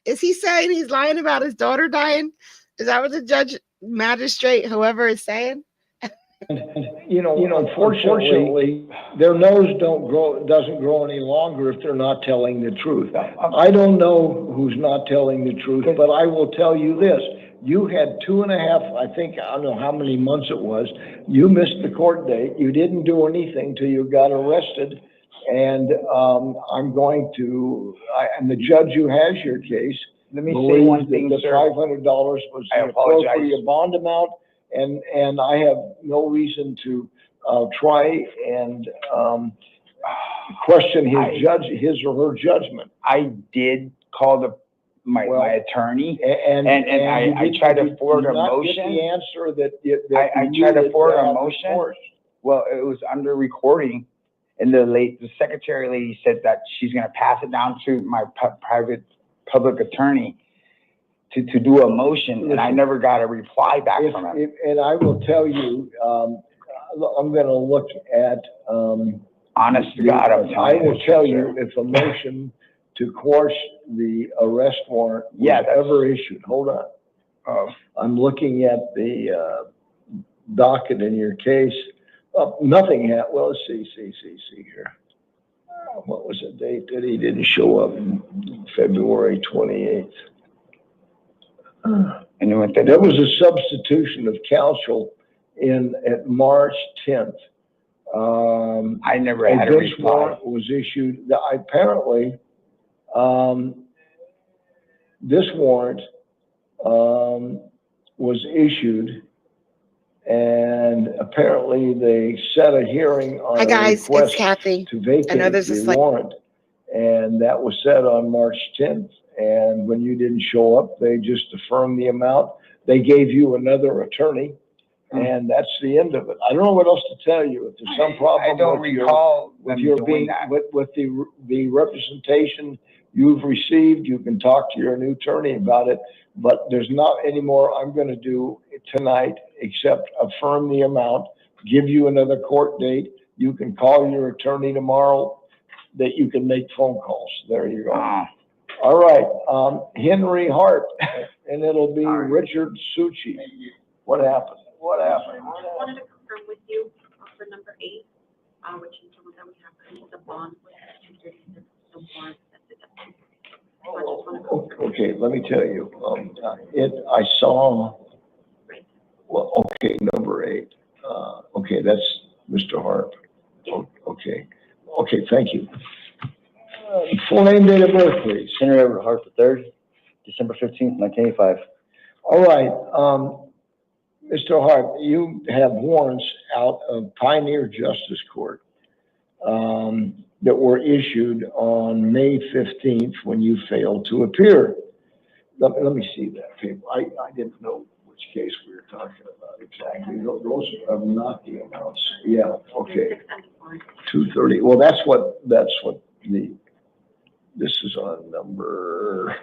Is he saying he's lying about his daughter dying? Is that what the judge, magistrate, whoever is saying? Unfortunately, their nose doesn't grow any longer if they're not telling the truth. I don't know who's not telling the truth, but I will tell you this. You had 2.5, I don't know how many months it was. You missed the court date. You didn't do anything till you got arrested. And and the judge who has your case, Let me say one thing, the sir. $500 was I the apologize. appropriate bond amount, and I have no reason to try and question his or her judgment. I did call my attorney, And I tried to forward a Get motion. the answer that I you tried to needed forward a have motion. enforced. Well, it was under recording, and the secretary lady said that she's gonna pass it down to my private public attorney to do a motion, and I never got a reply back from him. And I will tell you, I'm gonna look at, Honest to God, I'm I telling you. will tell you if a motion to quash the arrest warrant was Yeah, that's- ever issued. Hold on. I'm looking at the docket in your case. Nothing well, let's see here. What was the date that he didn't show up? February 28th. And it went There was a substitution of counsel at March 10th. I never had a This reply. warrant was issued, apparently, this warrant, was issued, and apparently they set a hearing on Hi a guys, it's request Kathy. to I know vacate there's a the slight- warrant. And that was set on March 10th. And when you didn't show up, they just affirmed the amount. They gave you another attorney, and that's the end of it. I don't know what else to tell you. If there's some problem I don't with your, recall with them your doing being, that. with the representation you've received, you can talk to your new attorney about it. But there's not any more I'm gonna do tonight except affirm the amount, give you another court date. You can call your attorney tomorrow, that you can make phone calls. There you go. All right, Henry Hart, and it'll be Richard Suchi. What happened? I wanted to confirm with you for number 8, which is the one that we have, the bond with 236, the warrant that's it. So I just want to Okay, let me tell you, I saw, well, okay, number 8. Okay, that's Mr. Hart. Okay, thank you. Full name, date of birth, please. Henry Edward Hart III, December 15th, 1985. All right, Mr. Hart, you have warrants out of Pioneer Justice Court that were issued on May 15th when you failed to appear. Let me see that paper. I didn't know which case we were talking about exactly. Those are not the amounts. Yeah, okay. 230. Well, that's what this is on number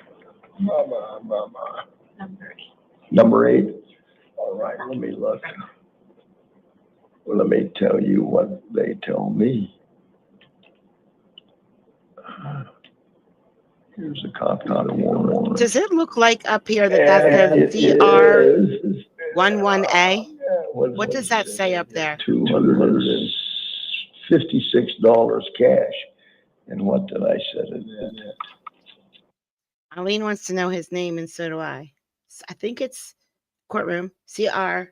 8. All right, let me look. Well, let me tell you what they tell me. Here's a copy of the warrant. Does it look like up here that that's the CR11A? What does that say up there? $256 cash. And what did I set it at? Eileen wants to know his name, and so do I. I think it's courtroom CR11A.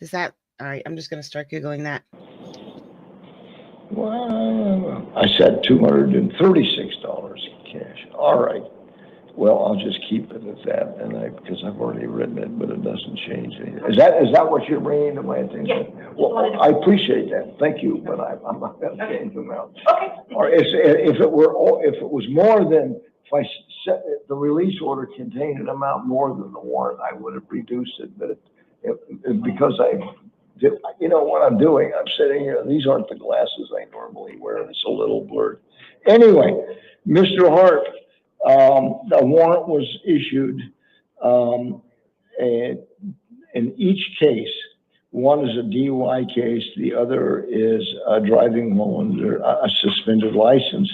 Is that all right? I'm just going to start Googling that. Well, Well, I said $236 in cash. All right. Well, I'll just keep it at that, because I've already written it, but it doesn't change anything. Is that what you're bringing to my attention? Yes. Well, I appreciate that. Thank you, but I'm not going to change them out. Okay. Or if it was more than, if I set, the release order contained an amount more than the warrant, I would have reduced it, but because you know what I'm doing, I'm sitting here, these aren't the glasses I normally wear, and it's a little blurred. Anyway, Mr. Hart, the warrant was issued, and in each case, one is a DUI case, the other is driving while under a suspended license.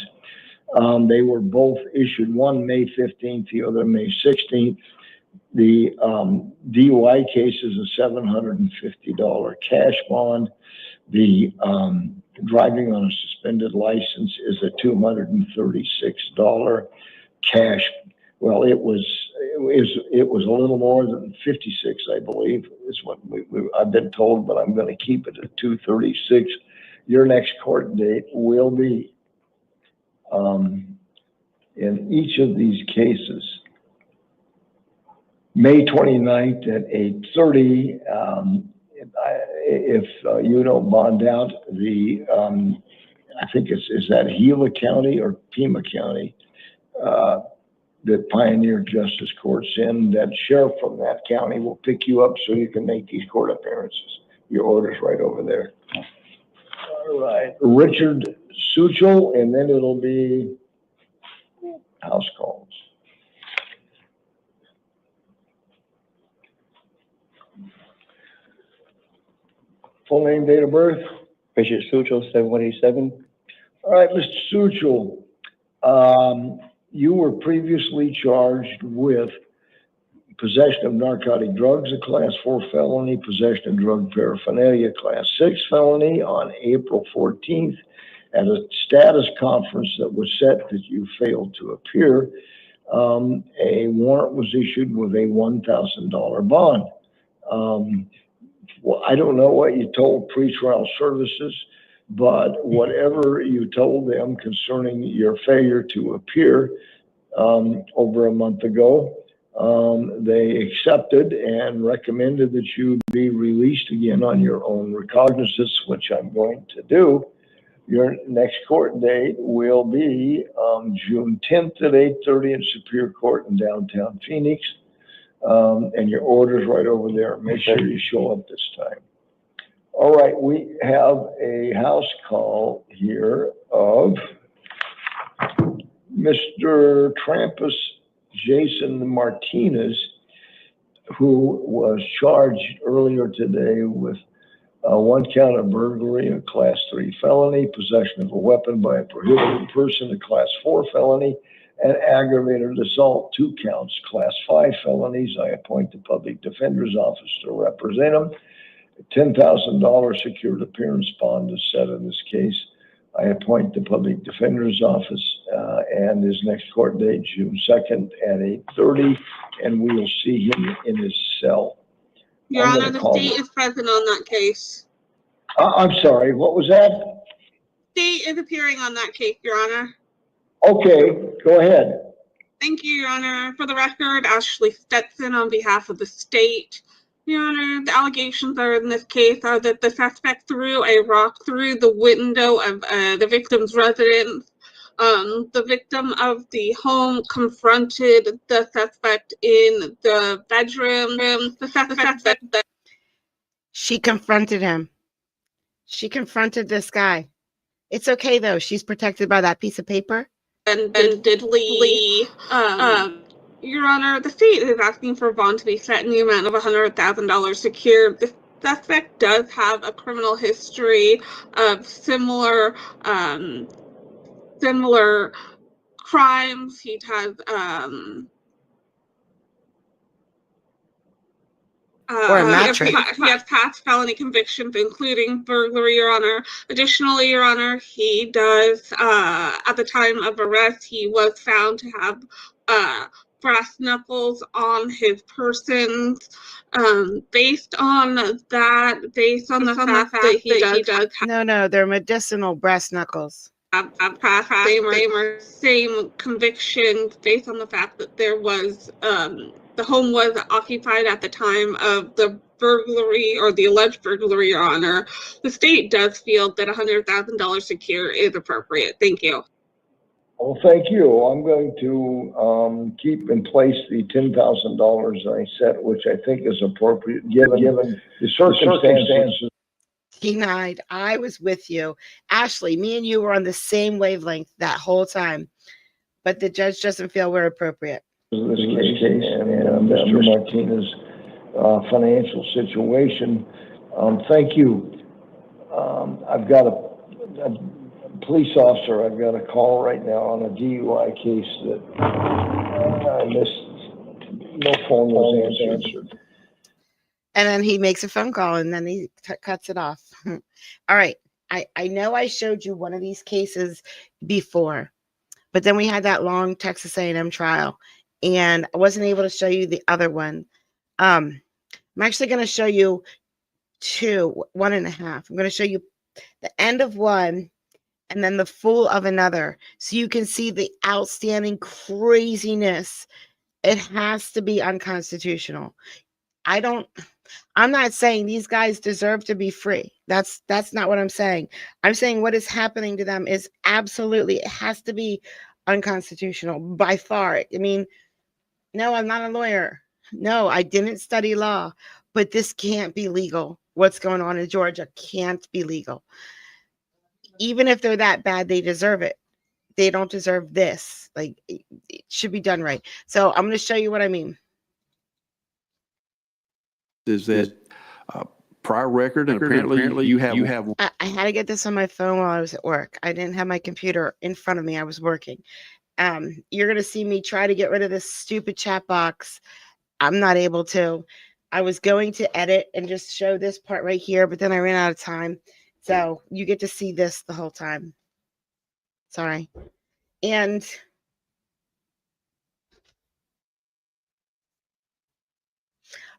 They were both issued, one May 15th, the other May 16th. The DUI case is a $750 cash bond. The driving on a suspended license is a $236 cash. Well, it was a little more than 56, I believe, is what I've been told, but I'm going to keep it at 236. Your next court date will be in each of these cases, May 29th at 8:30. If you don't bond out, I think is that Gila County or Pima County, that Pioneer Justice Court's in, that sheriff from that county will pick you up so you can make these court appearances. Your order's right over there. All right, Richard Suchel, and then it'll be house calls. Full name, date of birth? Richard Suchel, 7187. All right, Mr. Suchel, you were previously charged with possession of narcotic drugs, a class 4 felony, possession of drug paraphernalia, class 6 felony on April 14th at a status conference that was set that you failed to appear. A warrant was issued with a $1,000 bond. Well, I don't know what you told pretrial services, but whatever you told them concerning your failure to appear over a month ago, they accepted and recommended that you be released again on your own recognizance, which I'm going to do. Your next court date will be June 10th at 8:30 in Superior Court in downtown Phoenix. And your order's right over there. Make sure you show up this time. All right, we have a house call here of Mr. Trampus Jason Martinez, who was charged earlier today with one count of burglary, a class 3 felony, possession of a weapon by a prohibited person, a class 4 felony, and aggravated assault, 2 counts, class 5 felonies. I appoint the public defender's office to represent him. $10,000 secured appearance bond is set in this case. I appoint the public defender's office, and his next court date, June 2nd at 8:30, and we will see him in his cell. Your Honor, the state is present on that case. I'm sorry, what was that? State is appearing on that case, Your Honor. Okay, go ahead. Thank you, Your Honor. For the record, Ashley Stetson on behalf of the state. Your Honor, the allegations are in this case are that the suspect threw a rock through the window of the victim's residence. The victim of the home confronted the suspect in the bedroom. The suspect She confronted him. She confronted this guy. It's okay though. She's protected by that piece of paper. and did leave. Your Honor, the state is asking for a bond to be set in the amount of $100,000 secured. The suspect does have a criminal history of similar crimes. He has Or a mattress. he has past felony convictions, including burglary, Your Honor. Additionally, Your Honor, he does, at the time of arrest, he was found to have brass knuckles on his person. Based on that, based on the fact that he does have... No, they're medicinal brass knuckles. have passed same convictions based on the fact that there was the home was occupied at the time of the burglary or the alleged burglary, Your Honor. The state does feel that $100,000 secure is appropriate. Thank you. Well, thank you. I'm going to keep in place the $10,000 I set, which I think is appropriate given the circumstances. Denied. I was with you. Ashley, me and you were on the same wavelength that whole time, but the judge doesn't feel we're appropriate. This case and Mr. Martinez's financial situation. Thank you. I've got a police officer I've got a call right now on a DUI case that I missed. No phone was answered. And then he makes a phone call and then he cuts it off. All right. I know I showed you one of these cases before, but then we had that long Texas A&M trial and I wasn't able to show you the other one. I'm actually going to show you one and a half. I'm going to show you the end of one and then the full of another, so you can see the outstanding craziness. It has to be unconstitutional. I'm not saying these guys deserve to be free. That's not what I'm saying. I'm saying what is happening to them is absolutely, it has to be unconstitutional by far. I mean, no, I'm not a lawyer. No, I didn't study law, but this can't be legal. What's going on in Georgia can't be legal. Even if they're that bad, they deserve it. They don't deserve this. Like, it should be done right. So I'm going to show you what I mean. Is that prior record, and apparently you have. I had to get this on my phone while I was at work. I didn't have my computer in front of me. I was working. You're going to see me try to get rid of this stupid chat box. I'm not able to. I was going to edit and just show this part right here, but then I ran out of time. So you get to see this the whole time. Sorry. And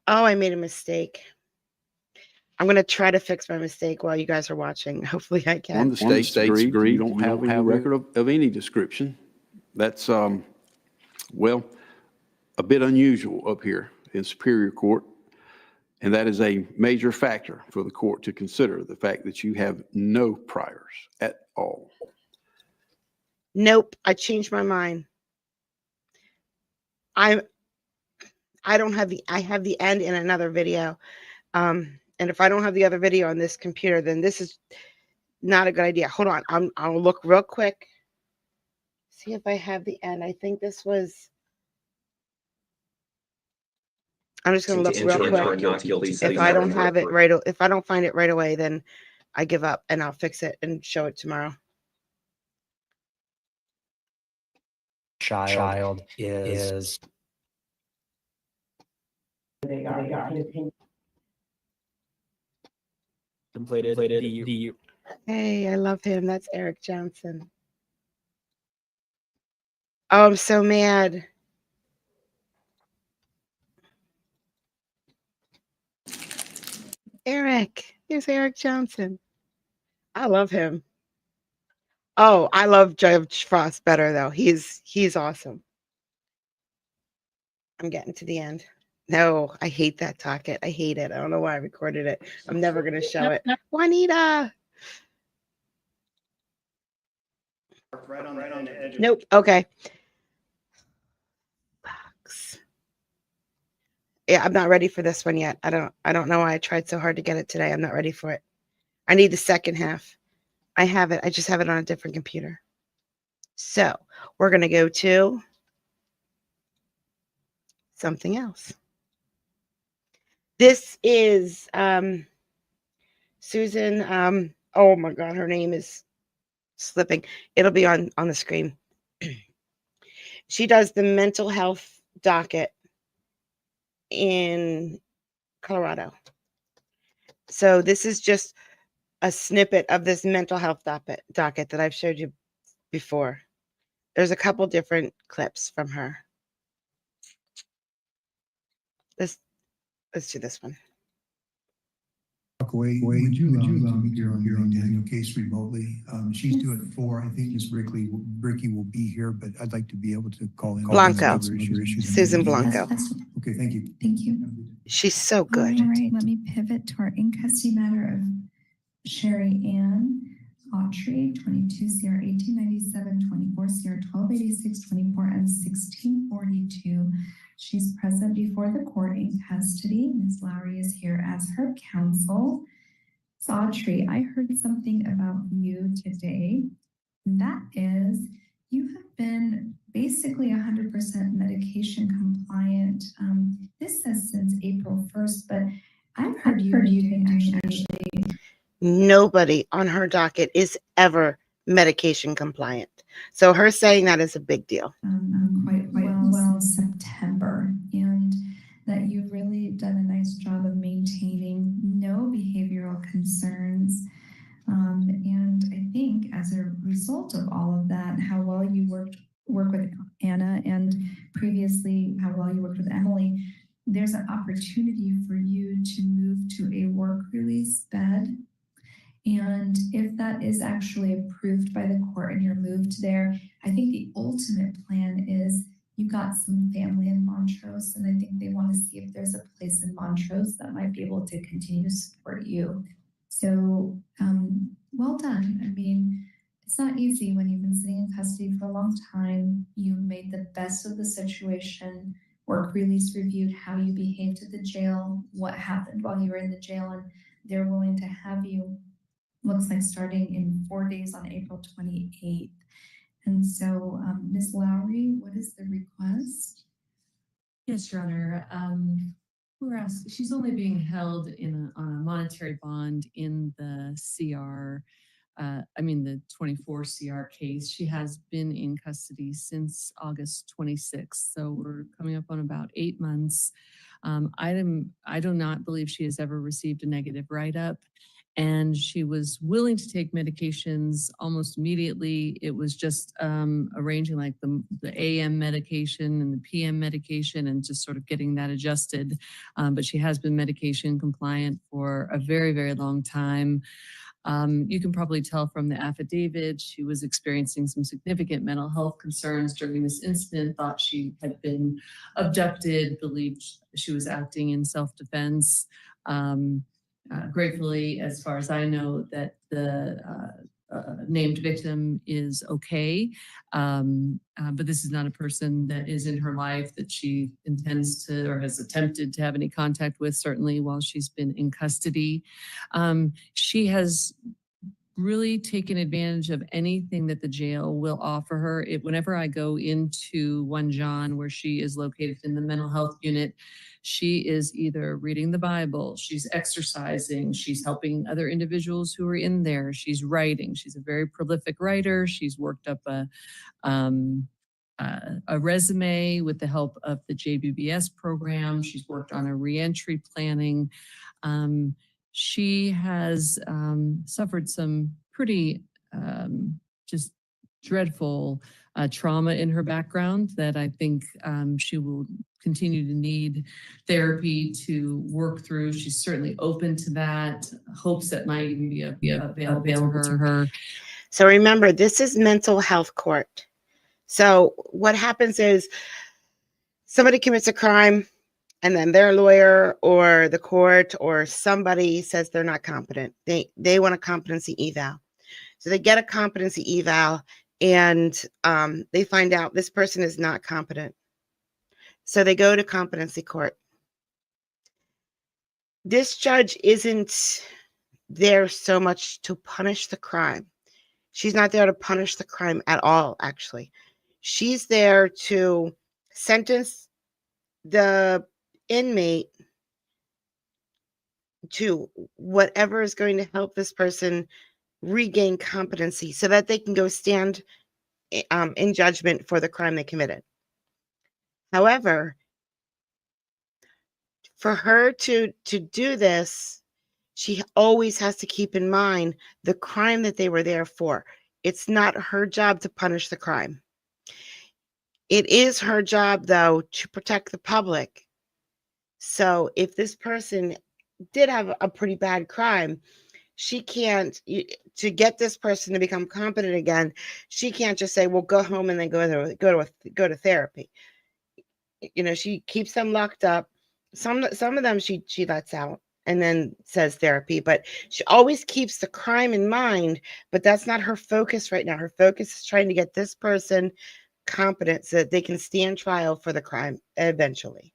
oh, I made a mistake. I'm going to try to fix my mistake while you guys are watching. Hopefully I can. On the state's agreed, you don't have any record of any description. That's, well, a bit unusual up here in Superior Court. And that is a major factor for the court to consider, the fact that you have no priors at all. Nope, I changed my mind. I don't have I have the end in another video. And if I don't have the other video on this computer, then this is not a good idea. Hold on, I'll look real quick. See if I have the end. I think this was. I'm just going to look real quick. If I don't have it right, if I don't find it right away, then I give up and I'll fix it and show it tomorrow. Child is completed the Hey, I love him. That's Eric Johnson. Oh, I'm so mad. Eric, here's Eric Johnson. I love him. Oh, I love Judge Frost better though. He's awesome. I'm getting to the end. No, I hate that docket. I hate it. I don't know why I recorded it. I'm never going to show it. Juanita. Right on the edge. Nope. Okay. Yeah, I'm not ready for this one yet. I don't know why I tried so hard to get it today. I'm not ready for it. I need the second half. I have it. I just have it on a different computer. So we're going to go to something else. This is Susan. Oh my God, her name is slipping. It'll be on the screen. She does the mental health docket in Colorado. So this is just a snippet of this mental health docket that I've showed you before. There's a couple different clips from her. Let's do this one. Rockaway, would you allow me to appear on Daniel case remotely? She's due at 4. I think Ms. Bricky will be here, but I'd like to be able to call in. Blanco. Susan Blanco. Okay, thank you. Thank you. She's so good. All right, let me pivot to our in custody matter of Sherry Ann Autry, 22 CR 1897, 24 CR 1286, 24 and 1642. She's present before the court in custody. Ms. Lowry is here as her counsel. Ms. Autry, I heard something about you today. That is, you have been basically 100% medication compliant. This says since April 1st, but I've heard you actually. Nobody on her docket is ever medication compliant. So her saying that is a big deal. Quite well September, and that you've really done a nice job of maintaining no behavioral concerns. And I think as a result of all of that, how well you work with Anna, and previously how well you worked with Emily, there's an opportunity for you to move to a work release bed. And if that is actually approved by the court and you're moved there, I think the ultimate plan is you've got some family in Montrose, and I think they want to see if there's a place in Montrose that might be able to continue to support you. So, well done. I mean, it's not easy when you've been sitting in custody for a long time. You made the best of the situation. Work release reviewed how you behaved at the jail, what happened while you were in the jail, and they're willing to have you, looks like starting in 4 days on April 28th. And so, Ms. Lowry, what is the request? Yes, Your Honor. She's only being held on a monetary bond in the CR, the 24 CR case. She has been in custody since August 26th. So we're coming up on about 8 months. I do not believe she has ever received a negative write-up. And she was willing to take medications almost immediately. It was just arranging like the AM medication and the PM medication and just sort of getting that adjusted. But she has been medication compliant for a very, very long time. You can probably tell from the affidavit, she was experiencing some significant mental health concerns during this incident, thought she had been abducted, believed she was acting in self-defense. Gratefully, as far as I know, that the named victim is okay. But this is not a person that is in her life that she intends to or has attempted to have any contact with, certainly while she's been in custody. She has really taken advantage of anything that the jail will offer her. Whenever I go into 1 John, where she is located in the mental health unit, she is either reading the Bible, she's exercising, she's helping other individuals who are in there, she's writing. She's a very prolific writer. She's worked up a resume with the help of the JBBS program. She's worked on a reentry planning. She has suffered some pretty just dreadful trauma in her background that I think she will continue to need therapy to work through. She's certainly open to that, hopes that might even be available to her. So remember, this is mental health court. So what happens is somebody commits a crime, and then their lawyer or the court or somebody says they're not competent. They want a competency eval. So they get a competency eval, and they find out this person is not competent. So they go to competency court. This judge isn't there so much to punish the crime. She's not there to punish the crime at all, actually. She's there to sentence the inmate to whatever is going to help this person regain competency so that they can go stand in judgment for the crime they committed. However, for her to do this, she always has to keep in mind the crime that they were there for. It's not her job to punish the crime. It is her job, though, to protect the public. So if this person did have a pretty bad crime, she can't, to get this person to become competent again, she can't just say, well, go home and then go to therapy. She keeps them locked up. Some of them she lets out and then says therapy, but she always keeps the crime in mind, but that's not her focus right now. Her focus is trying to get this person competent so that they can stand trial for the crime eventually.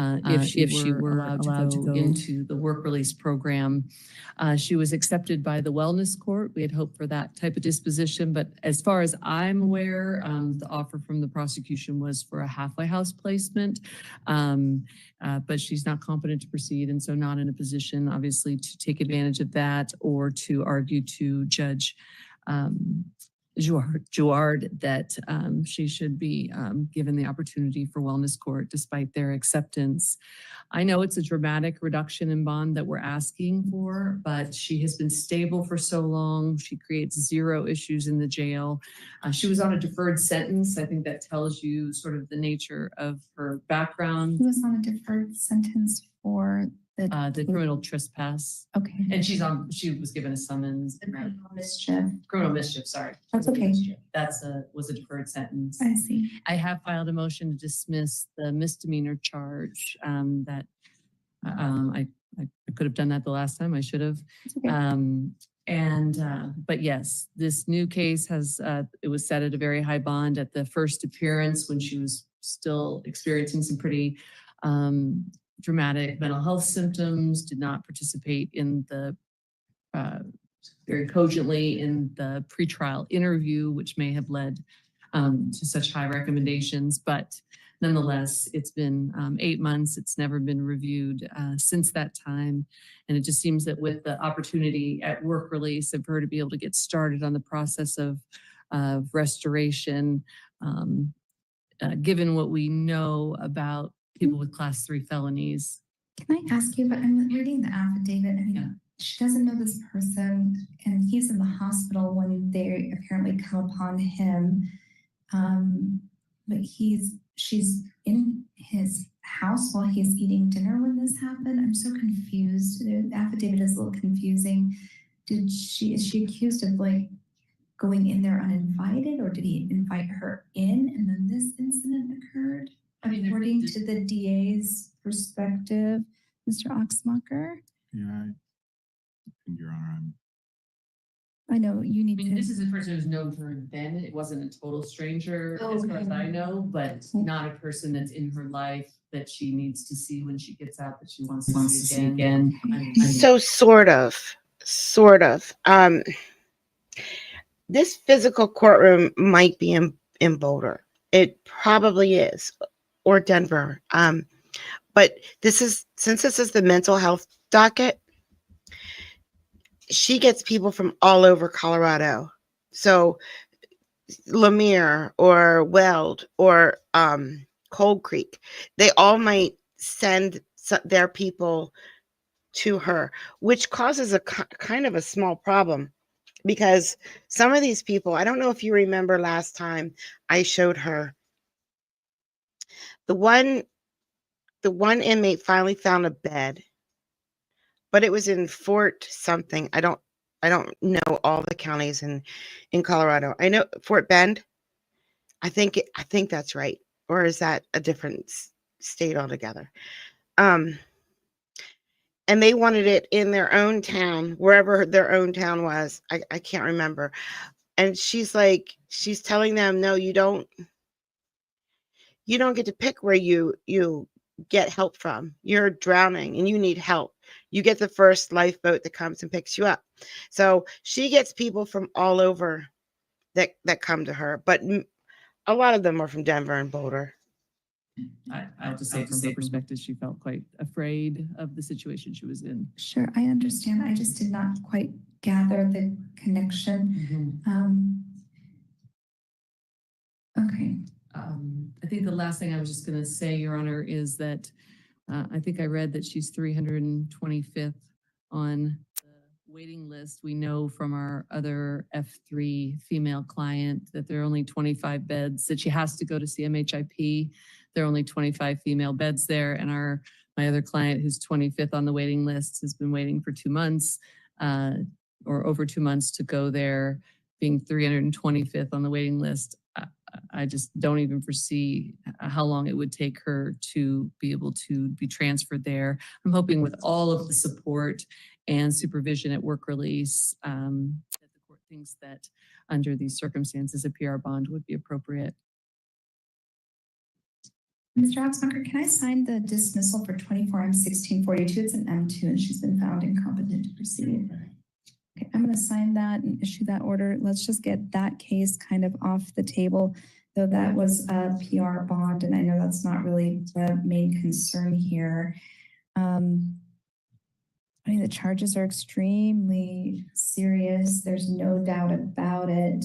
If she were allowed to go into the work release program. She was accepted by the wellness court. We had hoped for that type of disposition, but as far as I'm aware, the offer from the prosecution was for a halfway house placement. But she's not competent to proceed, and so not in a position, obviously, to take advantage of that or to argue to Judge Jouard that she should be given the opportunity for wellness court despite their acceptance. I know it's a dramatic reduction in bond that we're asking for, but she has been stable for so long. She creates zero issues in the jail. She was on a deferred sentence. I think that tells you sort of the nature of her background. He was on a deferred sentence for The criminal trespass. Okay. And she was given a summons. Criminal mischief. Criminal mischief, sorry. That's okay. Was a deferred sentence. I see. I have filed a motion to dismiss the misdemeanor charge that I could have done that the last time. I should have. Okay. But yes, this new case it was set at a very high bond at the first appearance when she was still experiencing some pretty dramatic mental health symptoms, did not participate in the very cogently in the pretrial interview, which may have led to such high recommendations. But nonetheless, it's been 8 months. It's never been reviewed since that time. And it just seems that with the opportunity at work release of her to be able to get started on the process of restoration, given what we know about people with class 3 felonies. Can I ask you, but I'm reading the affidavit and she doesn't know this person and he's in the hospital when they apparently come upon him. But she's in his house while he's eating dinner when this happened. I'm so confused. The affidavit is a little confusing. Is she accused of like going in there uninvited, or did he invite her in and then this incident occurred? According to the DA's perspective, Mr. Oxmacher? Yeah, Your Honor, I know you need to. This is a person who's known her then. It wasn't a total stranger as far as I know, but not a person that's in her life that she needs to see when she gets out, that she wants to see again. So sort of. This physical courtroom might be in Boulder. It probably is, or Denver. But since this is the mental health docket, she gets people from all over Colorado. So Lemire or Weld or Cold Creek, they all might send their people to her, which causes a kind of a small problem, because some of these people, I don't know if you remember last time I showed her, the one inmate finally found a bed, but it was in Fort something. I don't know all the counties in Colorado. I know Fort Bend. I think that's right. Or is that a different state altogether? And they wanted it in their own town, wherever their own town was. I can't remember. And she's telling them, no, you don't get to pick where you get help from. You're drowning and you need help. You get the first lifeboat that comes and picks you up. So she gets people from all over that come to her, but a lot of them are from Denver and Boulder. I'll just say from her perspective, she felt quite afraid of the situation she was in. Sure, I understand. I just did not quite gather the connection. Okay. I think the last thing I was just going to say, Your Honor, is that I think I read that she's 325th on the waiting list. We know from our other F3 female client that there are only 25 beds, that she has to go to CMHIP. There are only 25 female beds there, and My other client, who's 25th on the waiting list, has been waiting for 2 months or over 2 months to go there, being 325th on the waiting list. I just don't even foresee how long it would take her to be able to be transferred there. I'm hoping with all of the support and supervision at work release, that the court thinks that under these circumstances, a PR bond would be appropriate. Mr. Axmacher, can I sign the dismissal for 24M1642? It's an M2 and she's been found incompetent to proceed. Okay, I'm going to sign that and issue that order. Let's just get that case kind of off the table, though that was a PR bond, and I know that's not really the main concern here. I mean, the charges are extremely serious. There's no doubt about it.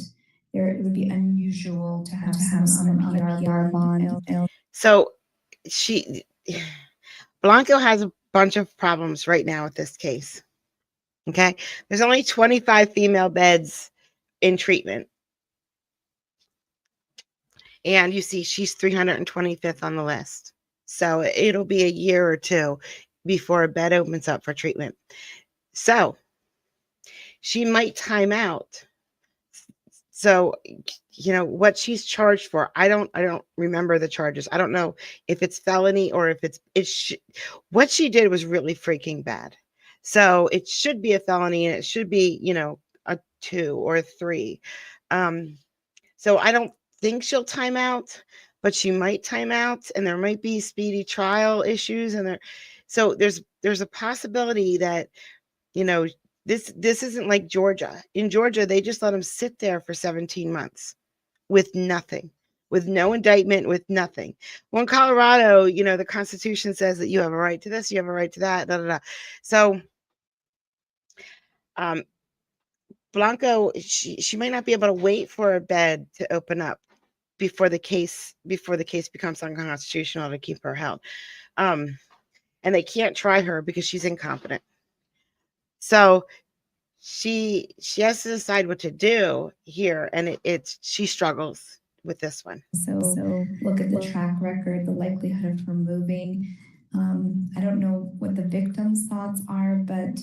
It would be unusual to have someone on a PR bond. So Blanco has a bunch of problems right now with this case. Okay. There's only 25 female beds in treatment. And you see, she's 325th on the list. So it'll be a year or two before a bed opens up for treatment. So she might time out. So, you know, what she's charged for, I don't remember the charges. I don't know if it's felony or if what she did was really freaking bad. So it should be a felony and it should be, you know, a 2 or a 3. So I don't think she'll time out, but she might time out and there might be speedy trial issues. And so there's a possibility that, you know, this isn't like Georgia. In Georgia, they just let them sit there for 17 months with nothing, with no indictment, with nothing. Well, in Colorado, you know, the Constitution says that you have a right to this, you have a right to that, da, da, da. So Blanco, she might not be able to wait for a bed to open up before the case becomes unconstitutional to keep her held. And they can't try her because she's incompetent. So she has to decide what to do here, and she struggles with this one. So look at the track record, the likelihood of her moving. I don't know what the victim's thoughts are, but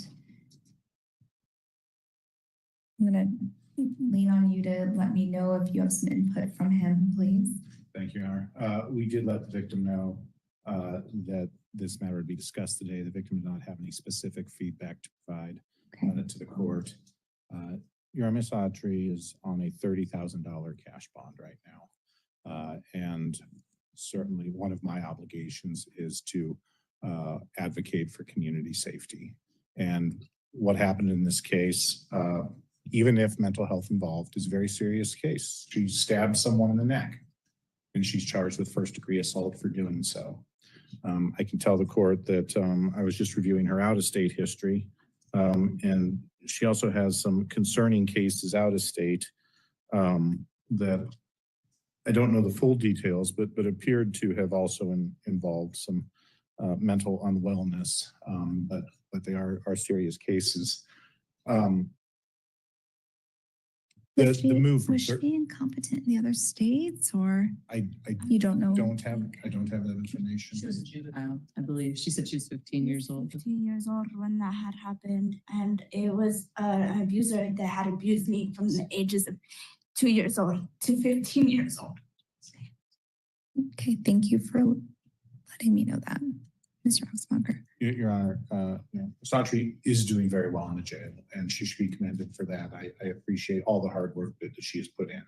I'm going to lean on you to let me know if you have some input from him, please. Thank you, Your Honor. We did let the victim know that this matter would be discussed today. The victim did not have any specific feedback to provide to the court. Your Honor, Ms. Autry is on a $30,000 cash bond right now. And certainly one of my obligations is to advocate for community safety. And what happened in this case, even if mental health involved, is a very serious case. She stabbed someone in the neck and she's charged with first-degree assault for doing so. I can tell the court that I was just reviewing her out-of-state history, and she also has some concerning cases out-of-state that I don't know the full details, but appeared to have also involved some mental unwellness, but they are serious cases. Was she incompetent in the other states, or you don't know? I don't have that information. She was a juvenile, I believe. She said she was 15 years old. 15 years old when that had happened, and it was an abuser that had abused me from the ages of 2 years old to 15 years old. Okay, thank you for letting me know that, Mr. Axmacher. Your Honor, Ms. Autry is doing very well in the jail, and she should be commended for that. I appreciate all the hard work that she has put in.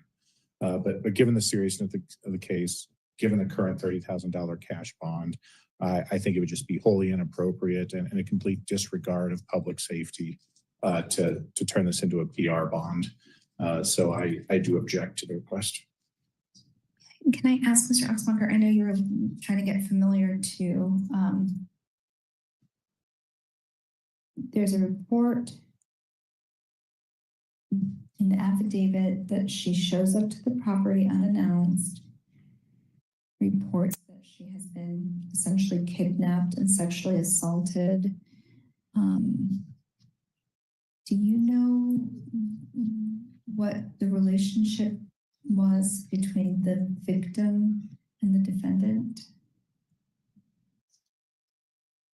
But given the seriousness of the case, given the current $30,000 cash bond, I think it would just be wholly inappropriate and a complete disregard of public safety to turn this into a PR bond. So I do object to the request. Can I ask Mr. Axmacher, I know you're trying to get familiar to, there's a report in the affidavit that she shows up to the property unannounced, reports that she has been essentially kidnapped and sexually assaulted. Do you know what the relationship was between the victim and the defendant?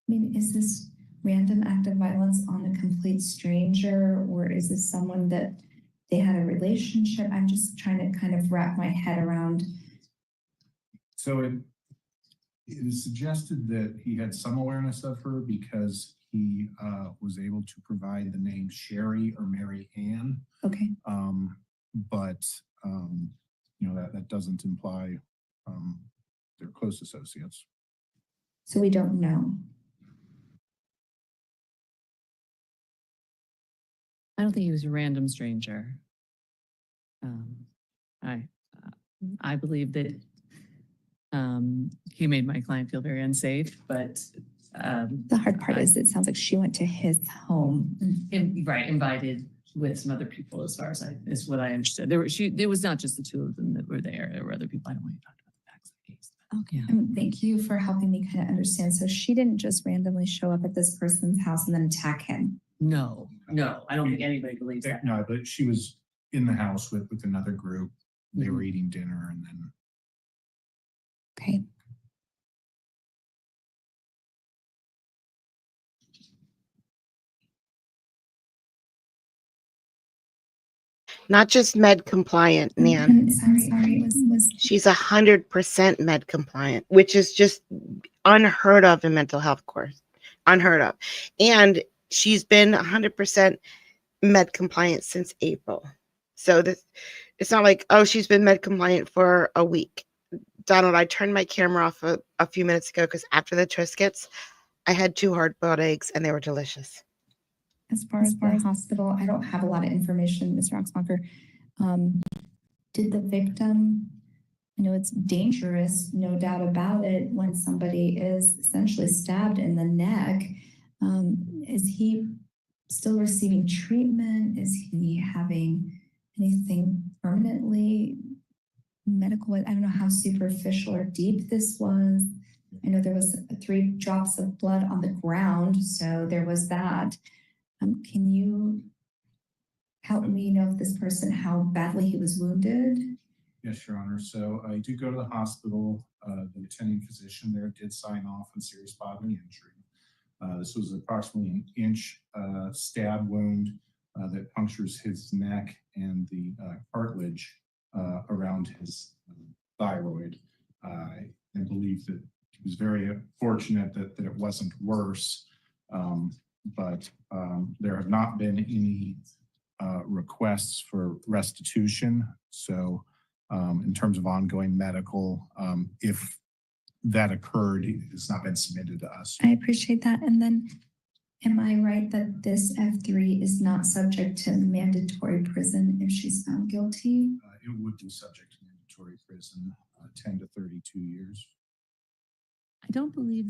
mean, is this random act of violence on a complete stranger, or is this someone that they had a relationship? I'm just trying to kind of wrap my head around. So it is suggested that he had some awareness of her because he was able to provide the name Sherry or Mary Ann. Okay. But that doesn't imply they're close associates. So we don't know. I don't think he was a random stranger. I believe that he made my client feel very unsafe, but The hard part is it sounds like she went to his home. invited with some other people, as far as is what I understood. There was not just the two of them that were there. There were other people. I don't want to talk about the facts of the case. Okay. Thank you for helping me kind of understand. So she didn't just randomly show up at this person's house and then attack him. No, I don't think anybody believes that. No, but she was in the house with another group. They were eating dinner and then. Okay. Not just med compliant, Nan. I'm sorry. She's 100% med compliant, which is just unheard of in mental health course. Unheard of. And she's been 100% med compliant since April. So it's not like, oh, she's been med compliant for a week. Donald, I turned my camera off a few minutes ago because after the Triscuits, I had 2 hard-boiled eggs and they were delicious. As far as the hospital, I don't have a lot of information, Mr. Oxmacher. Did the victim, I know it's dangerous, no doubt about it, when somebody is essentially stabbed in the neck. Is he still receiving treatment? Is he having anything permanently medical? I don't know how superficial or deep this was. I know there was 3 drops of blood on the ground, so there was that. Can you help me know if this person, how badly he was wounded? Yes, Your Honor. So I did go to the hospital. The attending physician there did sign off on serious bodily injury. This was approximately an inch stab wound that punctures his neck and the cartilage around his thyroid. I believe that he was very fortunate that it wasn't worse. But there have not been any requests for restitution. So in terms of ongoing medical, if that occurred, it has not been submitted to us. I appreciate that. And then, am I right that this F3 is not subject to mandatory prison if she's found guilty? It would be subject to mandatory prison, 10 to 32 years. I don't believe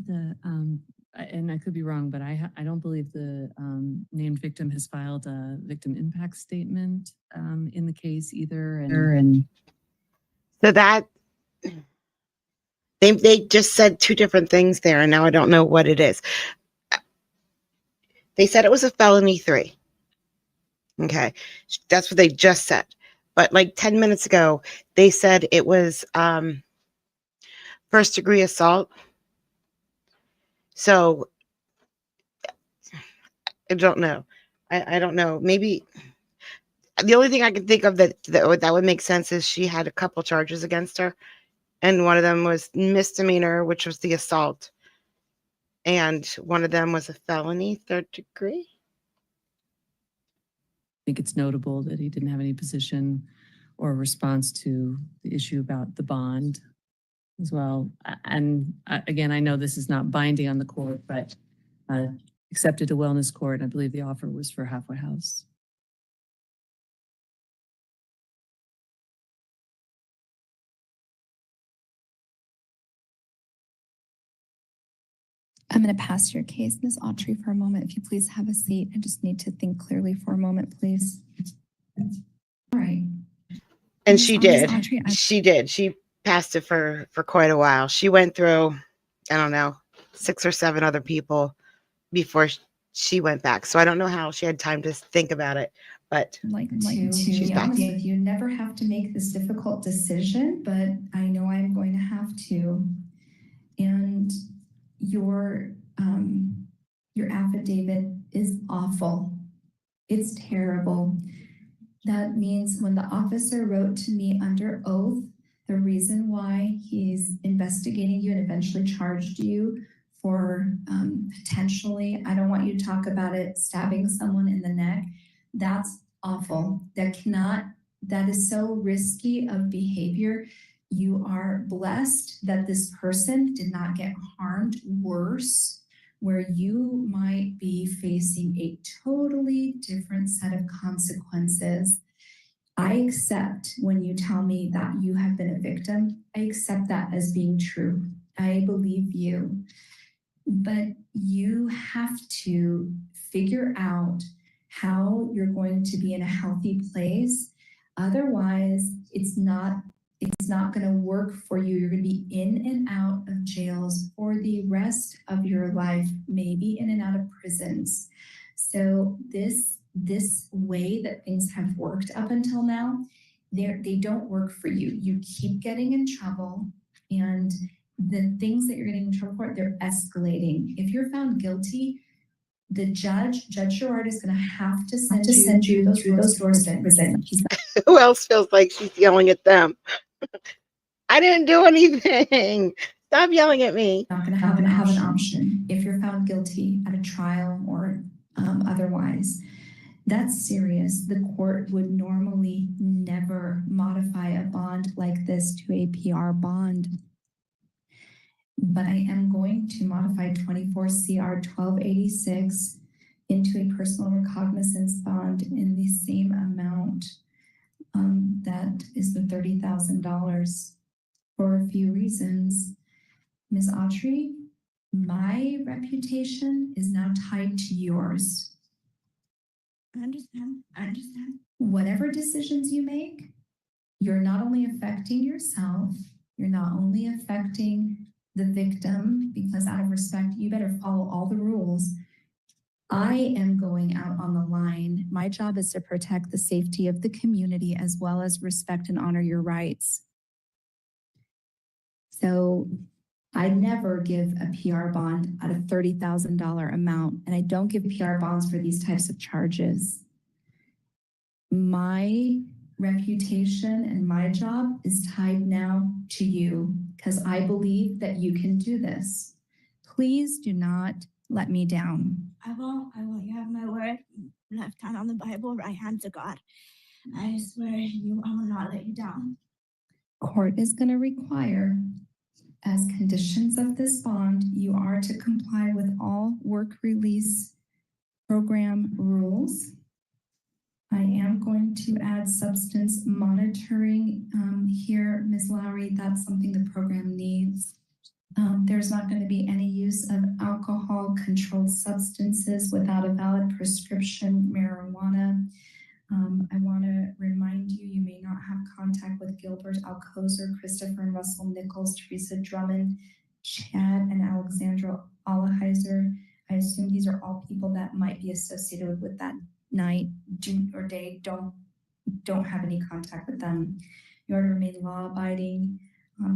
and I could be wrong, but I don't believe the named victim has filed a victim impact statement in the case either. And So that they just said 2 different things there, and now I don't know what it is. They said it was a felony 3. Okay, that's what they just said. But like 10 minutes ago, they said it was first-degree assault. So I don't know. I don't know. Maybe the only thing I can think of that would make sense is she had a couple charges against her, and one of them was misdemeanor, which was the assault, and one of them was a felony 3rd degree. I think it's notable that he didn't have any position or response to the issue about the bond as well. And again, I know this is not binding on the court, but accepted to wellness court. I believe the offer was for halfway house. I'm going to pass your case, Ms. Autry, for a moment. If you please have a seat. I just need to think clearly for a moment, please. All right. And she did. Ms. Autry, She did. She passed it for quite a while. She went through, I don't know, 6 or 7 other people before she went back. So I don't know how she had time to think about it, but I'd like to be honest with you, never have to make this difficult decision, but I know I'm going to have to. And your affidavit is awful. It's terrible. That means when the officer wrote to me under oath, the reason why he's investigating you and eventually charged you for potentially, I don't want you to talk about it, stabbing someone in the neck, that's awful. That is so risky of behavior. You are blessed that this person did not get harmed worse, where you might be facing a totally different set of consequences. I accept when you tell me that you have been a victim. I accept that as being true. I believe you. But you have to figure out how you're going to be in a healthy place. Otherwise, it's not going to work for you. You're going to be in and out of jails for the rest of your life, maybe in and out of prisons. So this way that things have worked up until now, they don't work for you. You keep getting in trouble, and the things that you're getting in trouble for, they're escalating. If you're found guilty, the Judge Gerard is going to have to send you through those doors to prison. Who else feels like she's yelling at them? I didn't do anything. Stop yelling at me. Not going to have an option if you're found guilty at a trial or otherwise. That's serious. The court would normally never modify a bond like this to a PR bond. But I am going to modify 24 CR 1286 into a personal recognizance bond in the same amount. That is the $30,000 for a few reasons. Ms. Autry, my reputation is now tied to yours. I understand. Whatever decisions you make, you're not only affecting yourself, you're not only affecting the victim, because out of respect, you better follow all the rules. I am going out on the line. My job is to protect the safety of the community as well as respect and honor your rights. So I never give a PR bond at a $30,000 amount, and I don't give PR bonds for these types of charges. My reputation and my job is tied now to you because I believe that you can do this. Please do not let me down. I won't. You have my word. Left hand on the Bible, right hand to God. I swear I will not let you down. Court is going to require, as conditions of this bond, you are to comply with all work release program rules. I am going to add substance monitoring here, Ms. Lowry. That's something the program needs. There's not going to be any use of alcohol, controlled substances without a valid prescription, marijuana. I want to remind you, you may not have contact with Gilbert Alcozer, Christopher and Russell Nichols, Teresa Drummond, Chad and Alexandra Allerheiser. I assume these are all people that might be associated with that night or day. Don't have any contact with them. You are to remain law-abiding.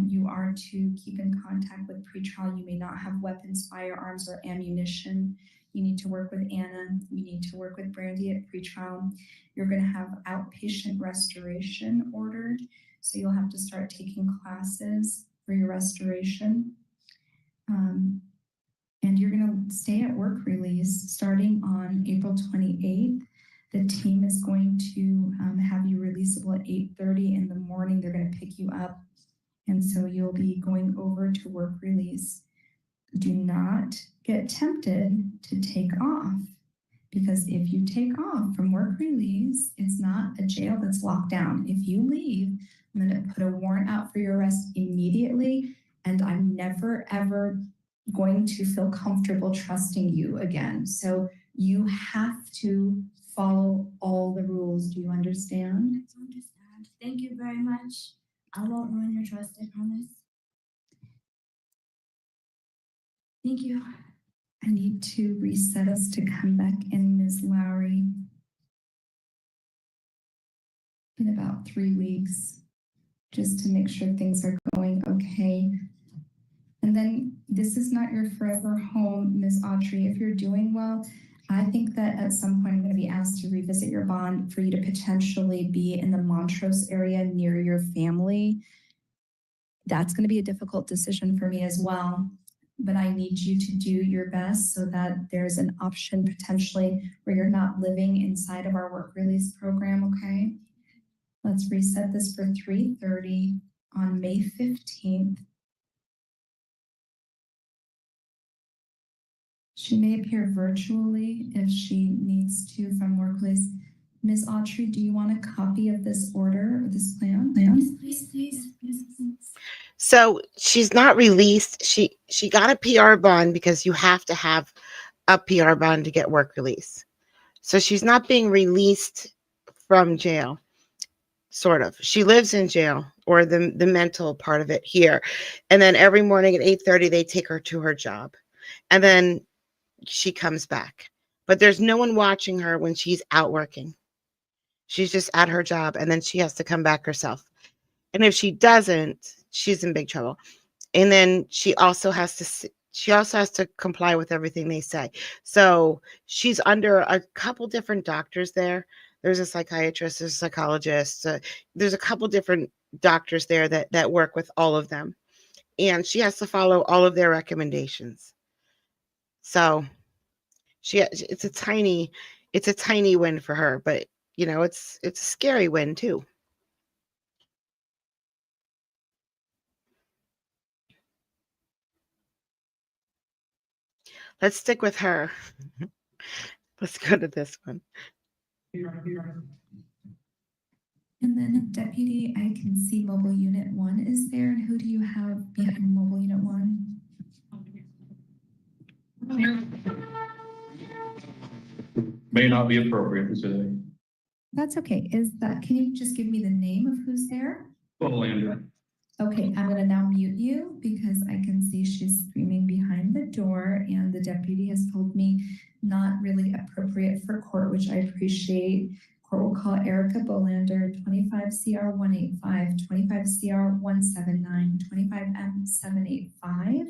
You are to keep in contact with pretrial. You may not have weapons, firearms, or ammunition. You need to work with Anna. You need to work with Brandy at pretrial. You're going to have outpatient restoration ordered. So you'll have to start taking classes for your restoration. And you're going to stay at work release starting on April 28th. The team is going to have you releasable at 8:30 in the morning. They're going to pick you up. And so you'll be going over to work release. Do not get tempted to take off, because if you take off from work release, it's not a jail that's locked down. If you leave, I'm going to put a warrant out for your arrest immediately, and I'm never, ever going to feel comfortable trusting you again. So you have to follow all the rules. Do you understand? I understand. Thank you very much. I won't ruin your trust, I promise. Thank you. I need to reset us to come back in, Ms. Lowry. In about 3 weeks, just to make sure things are going okay. And then this is not your forever home, Ms. Autry. If you're doing well, I think that at some point I'm going to be asked to revisit your bond for you to potentially be in the Montrose area near your family. That's going to be a difficult decision for me as well. But I need you to do your best so that there's an option potentially where you're not living inside of our work release program, okay? Let's reset this for 3:30 on May 15th. She may appear virtually if she needs to from work release. Ms. Autry, do you want a copy of this order or this plan? Please. So she's not released. She got a PR bond because you have to have a PR bond to get work release. So she's not being released from jail, sort of. She lives in jail, or the mental part of it here. And then every morning at 8:30, they take her to her job. And then she comes back. But there's no one watching her when she's out working. She's just at her job, and then she has to come back herself. And if she doesn't, she's in big trouble. And then she also has to comply with everything they say. So she's under a couple different doctors there. There's a psychiatrist, there's a psychologist. There's a couple different doctors there that work with all of them. And she has to follow all of their recommendations. So it's a tiny win for her, but you know, it's a scary win too. Let's stick with her. Let's go to this one. And then Deputy, I can see Mobile Unit 1 is there. And who do you have behind Mobile Unit 1? May not be appropriate today. That's okay. Can you just give me the name of who's there? Bolander. Okay, I'm gonna now mute you because I can see she's screaming behind the door, and the deputy has told me not really appropriate for court, which I appreciate. Court will call Erica Bolander, 25 CR 185, 25 CR 179, 25 M 785.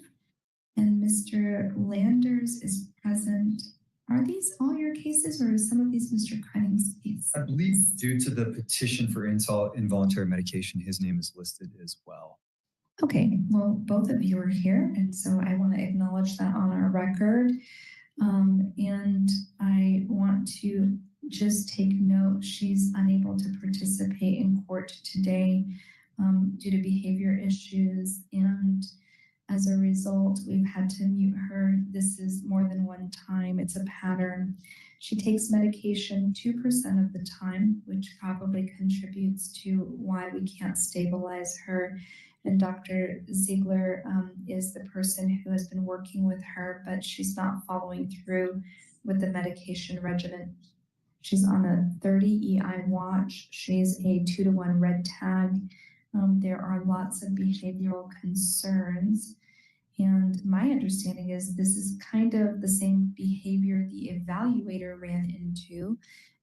And Mr. Landers is present. Are these all your cases, or is some of these Mr. Crunning's cases? I believe due to the petition for involuntary medication, his name is listed as well. Okay, well, both of you are here, and so I want to acknowledge that on our record. And I want to just take note, she's unable to participate in court today due to behavior issues, and as a result, we've had to mute her. This is more than one time. It's a pattern. She takes medication 2% of the time, which probably contributes to why we can't stabilize her. And Dr. Ziegler is the person who has been working with her, but she's not following through with the medication regimen. She's on a 30 EI watch. She's a 2-to-1 red tag. There are lots of behavioral concerns. And my understanding is this is kind of the same behavior the evaluator ran into,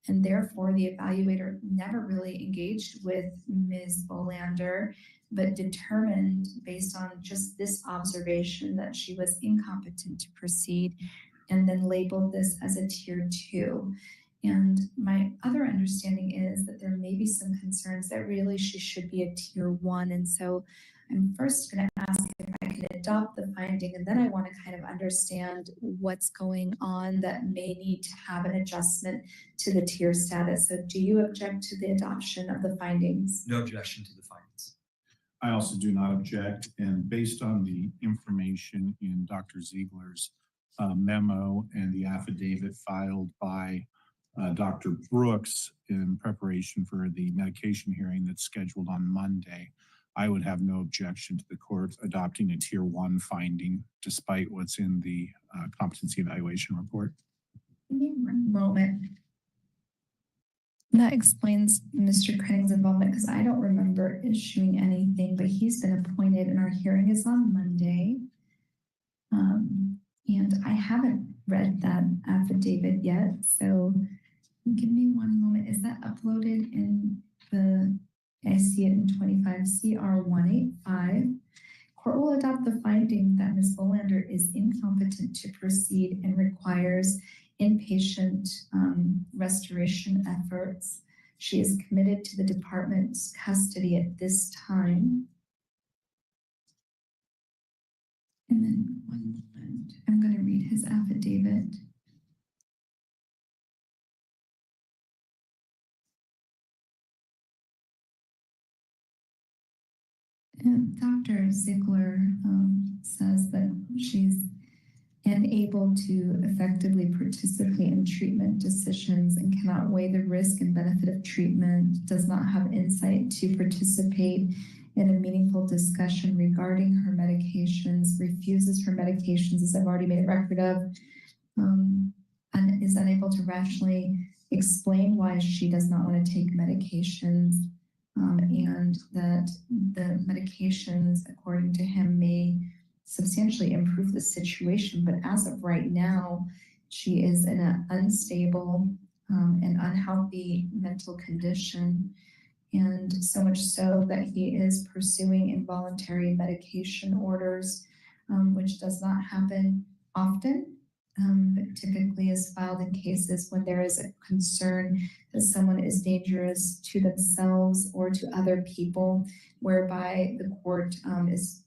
and therefore the evaluator never really engaged with Ms. Bolander, but determined based on just this observation that she was incompetent to proceed, and then labeled this as a tier 2. And my other understanding is that there may be some concerns that really she should be a tier 1. And so I'm first going to ask if I can adopt the finding, and then I want to kind of understand what's going on that may need to have an adjustment to the tier status. So do you object to the adoption of the findings? No objection to the findings. I also do not object, and based on the information in Dr. Ziegler's memo and the affidavit filed by Dr. Brooks in preparation for the medication hearing that's scheduled on Monday, I would have no objection to the court adopting a tier 1 finding despite what's in the competency evaluation report. Give me one moment. That explains Mr. Crunning's involvement, because I don't remember issuing anything, but he's been appointed and our hearing is on Monday. And I haven't read that affidavit yet, so give me one moment. Is that uploaded in the, I see it in 25 CR 185. Court will adopt the finding that Ms. Bolander is incompetent to proceed and requires inpatient restoration efforts. She is committed to the department's custody at this time. And then one moment, I'm going to read his affidavit. And Dr. Ziegler says that she's unable to effectively participate in treatment decisions and cannot weigh the risk and benefit of treatment, does not have insight to participate in a meaningful discussion regarding her medications, refuses her medications, as I've already made a record of, and is unable to rationally explain why she does not want to take medications, and that the medications, according to him, may substantially improve the situation. But as of right now, she is in an unstable and unhealthy mental condition. And so much so that he is pursuing involuntary medication orders, which does not happen often, but typically is filed in cases when there is a concern that someone is dangerous to themselves or to other people, whereby the court is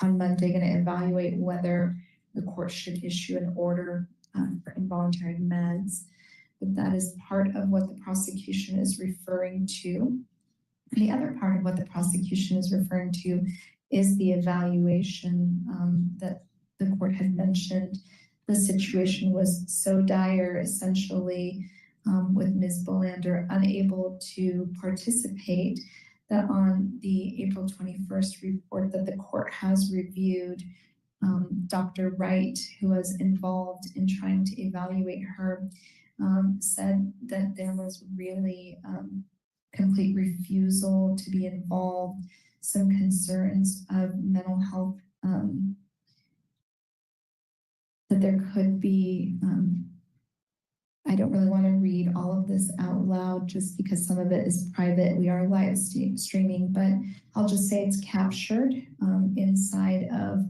on Monday going to evaluate whether the court should issue an order for involuntary meds. But that is part of what the prosecution is referring to. The other part of what the prosecution is referring to is the evaluation that the court had mentioned. The situation was so dire, essentially, with Ms. Bolander unable to participate, that on the April 21st report that the court has reviewed, Dr. Wright, who was involved in trying to evaluate her, said that there was really complete refusal to be involved, some concerns of mental health, that there could be, I don't really want to read all of this out loud just because some of it is private. We are live streaming, but I'll just say it's captured inside of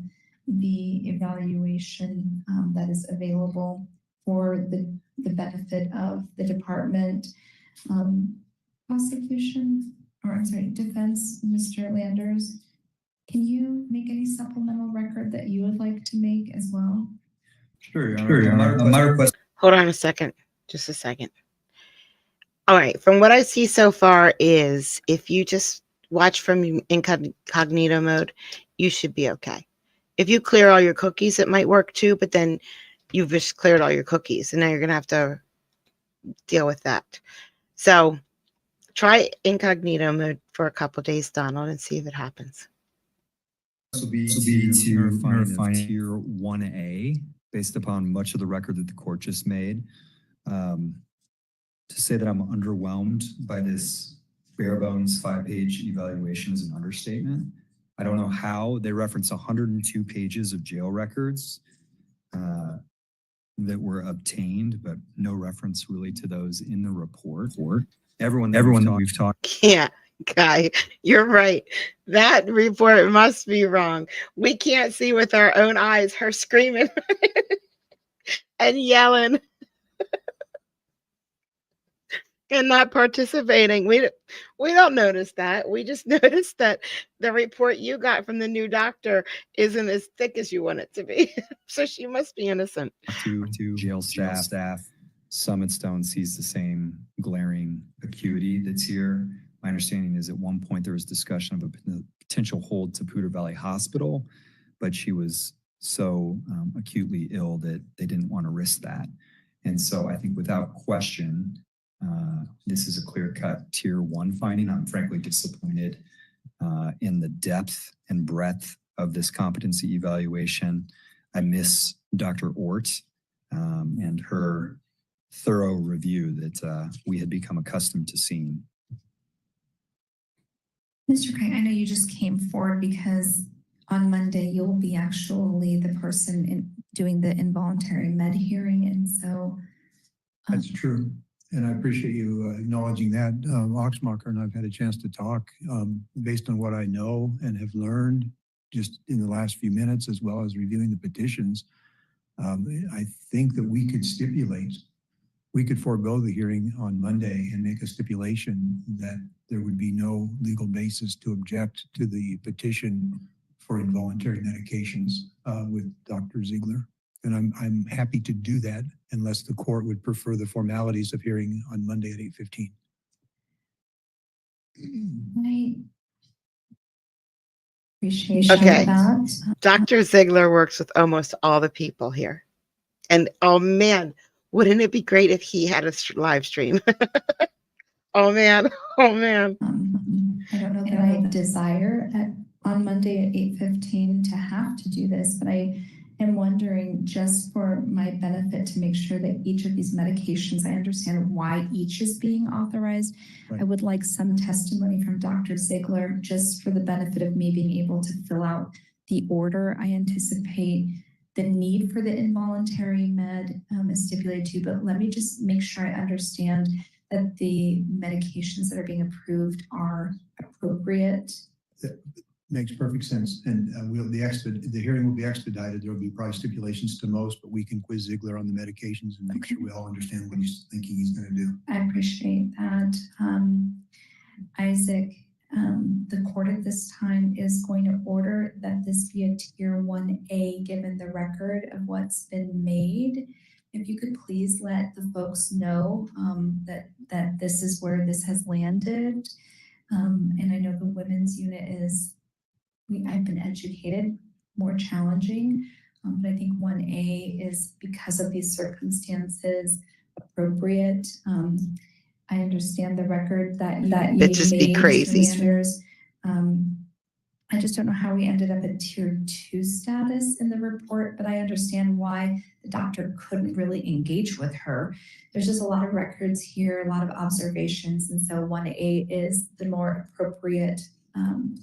the evaluation that is available for the benefit of the department. Prosecution, or I'm sorry, defense, Mr. Landers, can you make any supplemental record that you would like to make as well? Sure, Your Honor. My request. Hold on a second, just a second. All right, from what I see so far is if you just watch from incognito mode, you should be okay. If you clear all your cookies, it might work too, but then you've just cleared all your cookies and now you're gonna have to deal with that. So try incognito mode for a couple days, Donald, and see if it happens. This will be to verify tier 1A, based upon much of the record that the court just made. To say that I'm underwhelmed by this bare bones 5-page evaluation is an understatement. I don't know how they reference 102 pages of jail records that were obtained, but no reference really to those in the report. Everyone that we've talked. Yeah, Guy, you're right. That report must be wrong. We can't see with our own eyes her screaming and yelling and not participating. We don't notice that. We just noticed that the report you got from the new doctor isn't as thick as you want it to be. So she must be innocent. To jail staff, Summit Stone sees the same glaring acuity that's here. My understanding is at one point there was discussion of a potential hold to Poudre Valley Hospital, but she was so acutely ill that they didn't want to risk that. And so I think without question, this is a clear-cut tier 1 finding. I'm frankly disappointed in the depth and breadth of this competency evaluation. I miss Dr. Ort and her thorough review that we had become accustomed to seeing. Mr. Craig, I know you just came forward because on Monday you'll be actually the person doing the involuntary med hearing, and so That's true. And I appreciate you acknowledging that. Oxmacher and I've had a chance to talk based on what I know and have learned. just in the last few minutes, as well as reviewing the petitions, I think that we could forego the hearing on Monday and make a stipulation that there would be no legal basis to object to the petition for involuntary medications with Dr. Ziegler. And I'm happy to do that unless the court would prefer the formalities of hearing on Monday at 8:15. I appreciate Okay. that. Dr. Ziegler works with almost all the people here. And oh man, wouldn't it be great if he had a live stream? Oh man, oh man. I don't know that I desire on Monday at 8:15 to have to do this, but I am wondering, just for my benefit, to make sure that each of these medications, I understand why each is being authorized. Right. I would like some testimony from Dr. Ziegler, just for the benefit of me being able to fill out the order. I anticipate the need for the involuntary med is stipulated too, but let me just make sure I understand that the medications that are being approved are appropriate. That makes perfect sense. And the hearing will be expedited. There will be probably stipulations to most, but we can quiz Ziegler on the medications and make sure we all understand what he's thinking he's going to do. I appreciate that. Isaac, the court at this time is going to order that this be a tier 1A, given the record of what's been made. If you could please let the folks know that this is where this has landed. And I know the women's unit is, I've been educated, more challenging. But I think 1A is, because of these circumstances, appropriate. I understand the record that you It'd just be made, crazy. Mr. Sanders. I just don't know how we ended up at tier 2 status in the report, but I understand why the doctor couldn't really engage with her. There's just a lot of records here, a lot of observations, and so 1A is the more appropriate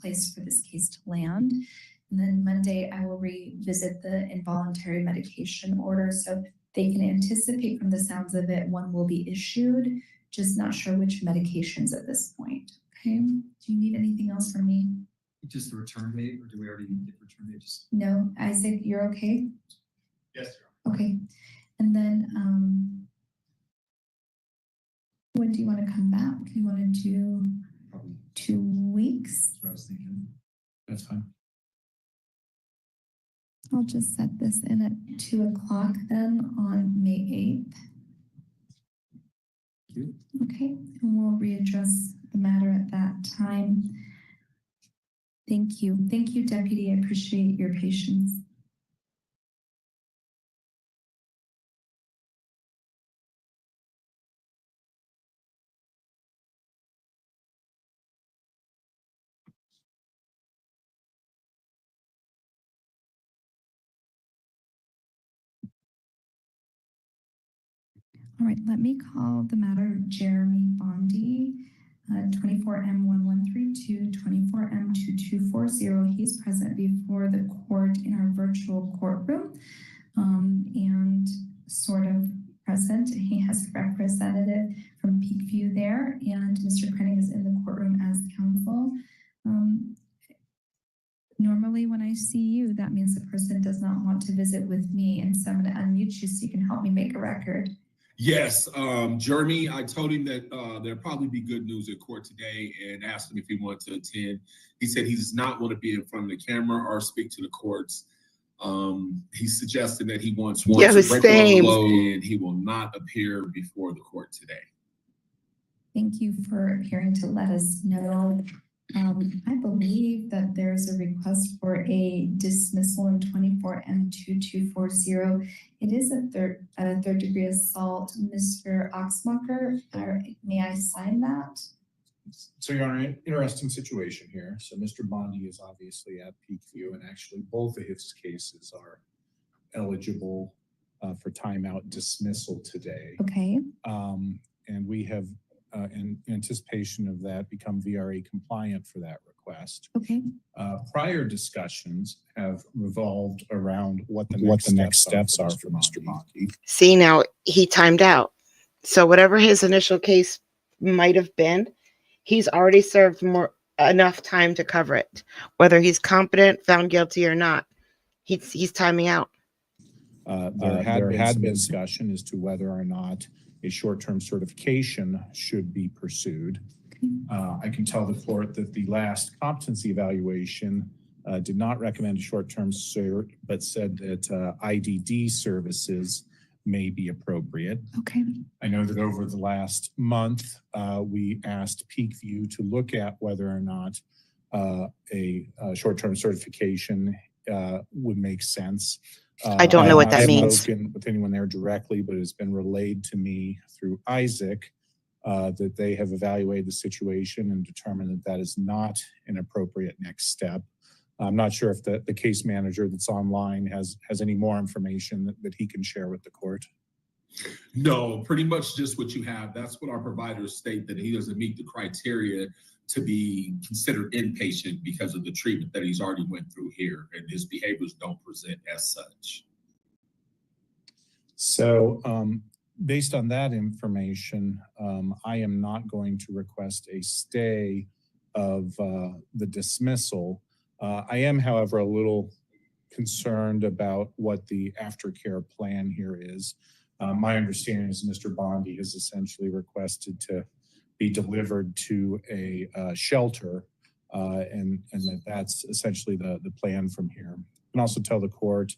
place for this case to land. And then Monday, I will revisit the involuntary medication order, so they can anticipate, from the sounds of it, one will be issued, just not sure which medications at this point. Okay, do you need anything else from me? Just the return date, or do we already get return date? Just No, Isaac, you're okay? Yes, Okay, and then when do you want to come back? You want to do probably 2 weeks? what I was thinking. That's fine. I'll just set this in at 2 o'clock then on May 8th. Thank you. Okay, and we'll readdress the matter at that time. Thank you. Thank you, Deputy. I appreciate your patience. All right, let me call the matter of Jeremy Bondi, 24M1132, 24M2240. He's present before the court in our virtual courtroom and sort of present. He has a representative from Peakview there, and Mr. Krenning is in the courtroom as counsel. Normally when I see you, that means the person does not want to visit with me, and so I'm going to unmute you so you can help me make a record. Yes, Jeremy, I told him that there'll probably be good news in court today and asked him if he wanted to attend. He said he does not want to be in front of the camera or speak to the courts. He's suggesting that he wants to break the law and he will not appear before the court today. Thank you for appearing to let us know. I believe that there's a request for a dismissal in 24M2240. It is a third degree assault. Mr. Oxmacher, may I sign that? So you're in an interesting situation here. So Mr. Bondi is obviously at Peakview, and actually both of his cases are eligible for timeout dismissal today. Okay. And we have, in anticipation of that, become VRA compliant for that request. Okay. Prior discussions have revolved around what the next steps are for Mr. Bondi. See, now he timed out. So whatever his initial case might have been, he's already served enough time to cover it. Whether he's competent, found guilty or not, he's timing out. There had been discussion as to whether or not a short-term certification should be pursued. I can tell the court that the last competency evaluation did not recommend a short-term cert, but said that IDD services may be appropriate. Okay. I know that over the last month, we asked Peakview to look at whether or not a short-term certification would make sense. I don't know what that means. I haven't spoken with anyone there directly, but it's been relayed to me through Isaac that they have evaluated the situation and determined that that is not an appropriate next step. I'm not sure if the case manager that's online has any more information that he can share with the court. No, pretty much just what you have. That's what our providers state, that he doesn't meet the criteria to be considered inpatient because of the treatment that he's already went through here, and his behaviors don't present as such. So based on that information, I am not going to request a stay of the dismissal. I am, however, a little concerned about what the aftercare plan here is. My understanding is Mr. Bondi has essentially requested to be delivered to a shelter, and that's essentially the plan from here. I can also tell the court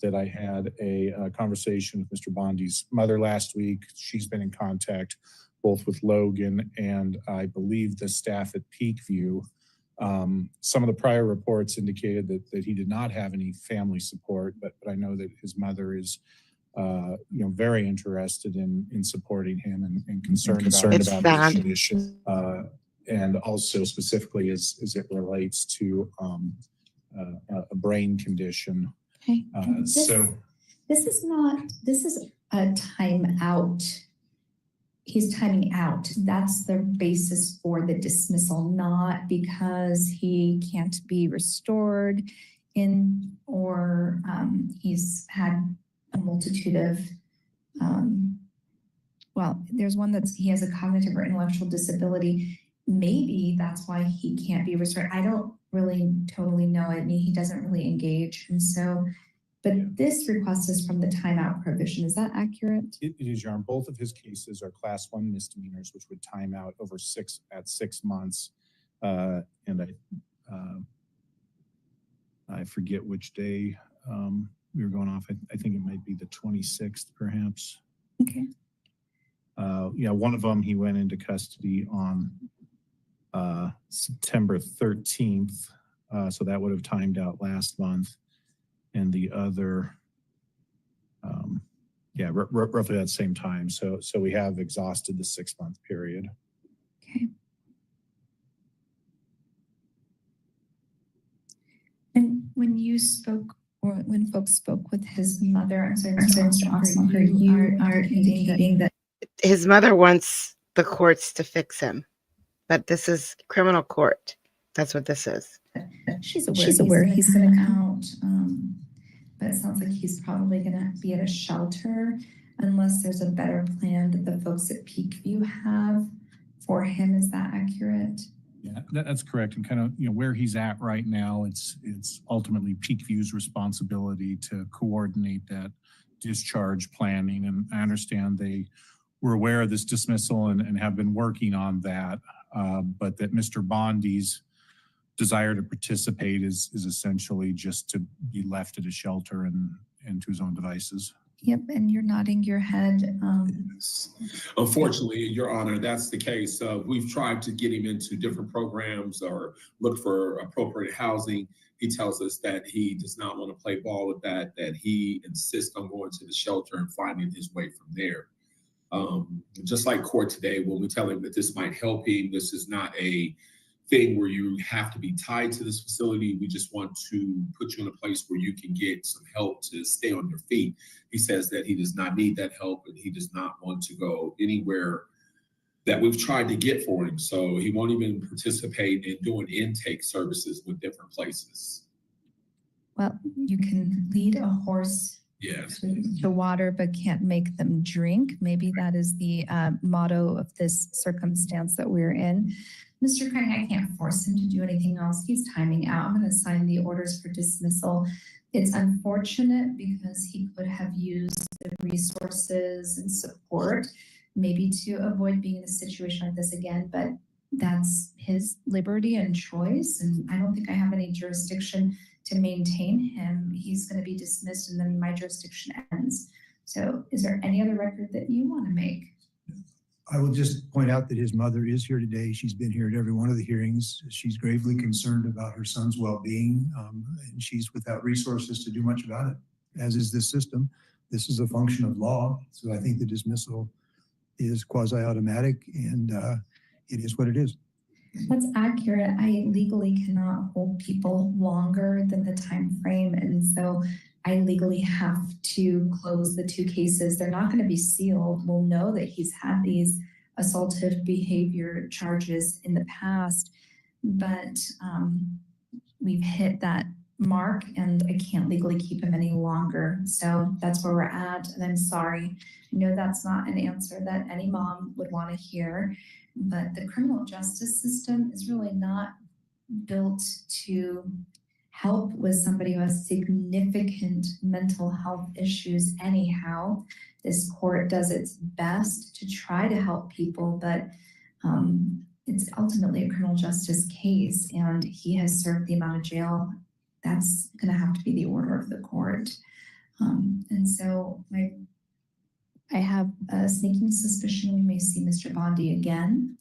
that I had a conversation with Mr. Bondi's mother last week. She's been in contact both with Logan and I believe the staff at Peakview. Some of the prior reports indicated that he did not have any family support, but I know that his mother is very interested in supporting him and concerned about his condition, and also specifically as it relates to a brain condition. Okay. So this is a timeout. He's timing out. That's the basis for the dismissal, not because he can't be restored or he's had a multitude of, there's one that's, he has a cognitive or intellectual disability. Maybe that's why he can't be restored. I don't really totally know. I mean, he doesn't really engage. And so, but this request is from the timeout provision. Is that accurate? It is, Your Honor. Both of his cases are class 1 misdemeanors, which would time out over 6 months. And I forget which day we were going off. I think it might be the 26th, perhaps. Okay. One of them, he went into custody on September 13th. So that would have timed out last month. And the other, roughly that same time. So we have exhausted the 6-month period. Okay. And when you spoke, or when folks spoke with his mother, I'm sorry, Mr. Oxenberger, you are indicating that His mother wants the courts to fix him, but this is criminal court. That's what this is. she's aware he's going out. But it sounds like he's probably going to be at a shelter unless there's a better plan that the folks at Peakview have for him. Is that accurate? Yeah, that's correct. And kind of, where he's at right now, it's ultimately Peakview's responsibility to coordinate that discharge planning. And I understand they were aware of this dismissal and have been working on that, but that Mr. Bondi's desire to participate is essentially just to be left at a shelter and to his own devices. Yep, and you're nodding your head. Unfortunately, Your Honor, that's the case. We've tried to get him into different programs or look for appropriate housing. He tells us that he does not want to play ball with that he insists on going to the shelter and finding his way from there. Just like court today, when we tell him that this might help him, this is not a thing where you have to be tied to this facility. We just want to put you in a place where you can get some help to stay on your feet. He says that he does not need that help and he does not want to go anywhere that we've tried to get for him. So he won't even participate in doing intake services with different places. Well, you can lead a horse Yes. the water but can't make them drink. Maybe that is the motto of this circumstance that we're in. Mr. Craig, I can't force him to do anything else. He's timing out. I'm going to sign the orders for dismissal. It's unfortunate because he could have used the resources and support maybe to avoid being in a situation like this again, but that's his liberty and choice. And I don't think I have any jurisdiction to maintain him. He's going to be dismissed and then my jurisdiction ends. So is there any other record that you want to make? I will just point out that his mother is here today. She's been here at every one of the hearings. She's gravely concerned about her son's well-being, and she's without resources to do much about it, as is this system. This is a function of law, so I think the dismissal is quasi-automatic, and it is what it is. That's accurate. I legally cannot hold people longer than the time frame, and so I legally have to close the 2 cases. They're not going to be sealed. We'll know that he's had these assaultive behavior charges in the past, but we've hit that mark and I can't legally keep him any longer. So that's where we're at, and I'm sorry. I know that's not an answer that any mom would want to hear, but the criminal justice system is really not built to help with somebody who has significant mental health issues anyhow. This court does its best to try to help people, but it's ultimately a criminal justice case, and he has served the amount of jail. That's going to have to be the order of the court. And so I have a sneaking suspicion we may see Mr. Bondi again,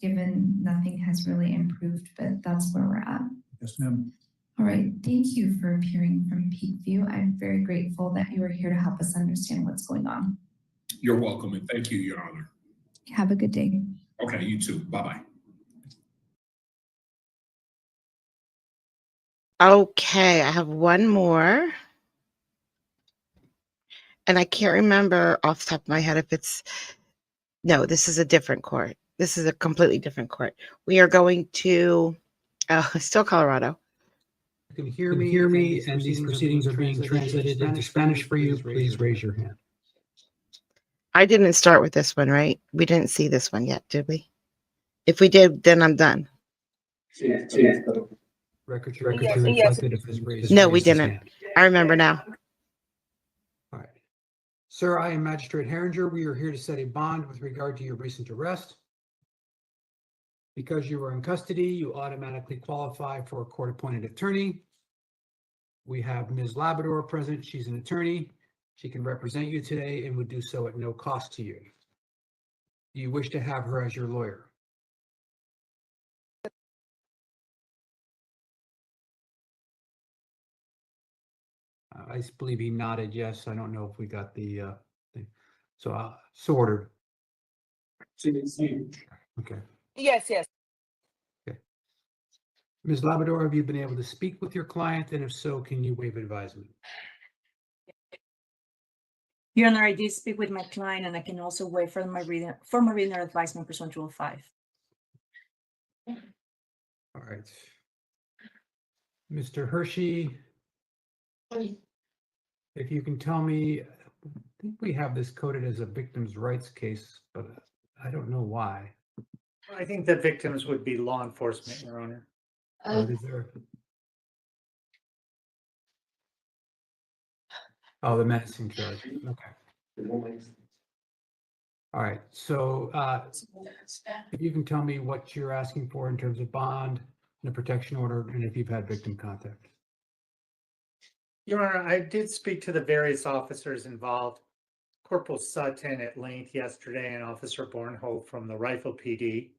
given nothing has really improved, but that's where we're at. Yes, ma'am. All right, thank you for appearing from Peakview. I'm very grateful that you are here to help us understand what's going on. You're welcome, and thank you, Your Honor. Have a good day. Okay, you too. Bye-bye. Okay, I have one more. And I can't remember off the top of my head if it's, no, this is a different court. This is a completely different court. We are going to, still Colorado. You can hear me, and these proceedings are being translated into Spanish for you. Please raise your hand. I didn't start with this one, right? We didn't see this one yet, did we? If we did, then I'm done. Record to reflected if his raised. No, we raised his didn't. hand. I remember now. All right. Sir, I am Magistrate Herringer. We are here to set a bond with regard to your recent arrest. Because you were in custody, you automatically qualify for a court-appointed attorney. We have Ms. Labrador present. She's an attorney. She can represent you today and would do so at no cost to you. Do you wish to have her as your lawyer? I believe he nodded yes. I don't know if we got the thing. So ordered. Okay. Yes, yes. Ms. Labrador, have you been able to speak with your client? And if so, can you waive advisement? Your Honor, I did speak with my client and I can also waive for my written advisement pursuant to Rule 5. All right. Mr. Hershey, if you can tell me, I think we have this coded as a victim's rights case, but I don't know why. I think the victims would be law enforcement, Your Honor. Is there? Oh, the menacing charge. Okay. All right. So if you can tell me what you're asking for in terms of bond and a protection order, and if you've had victim contact. Your Honor, I did speak to the various officers involved. Corporal Sutton at length yesterday and Officer Bornholt from the Rifle PD.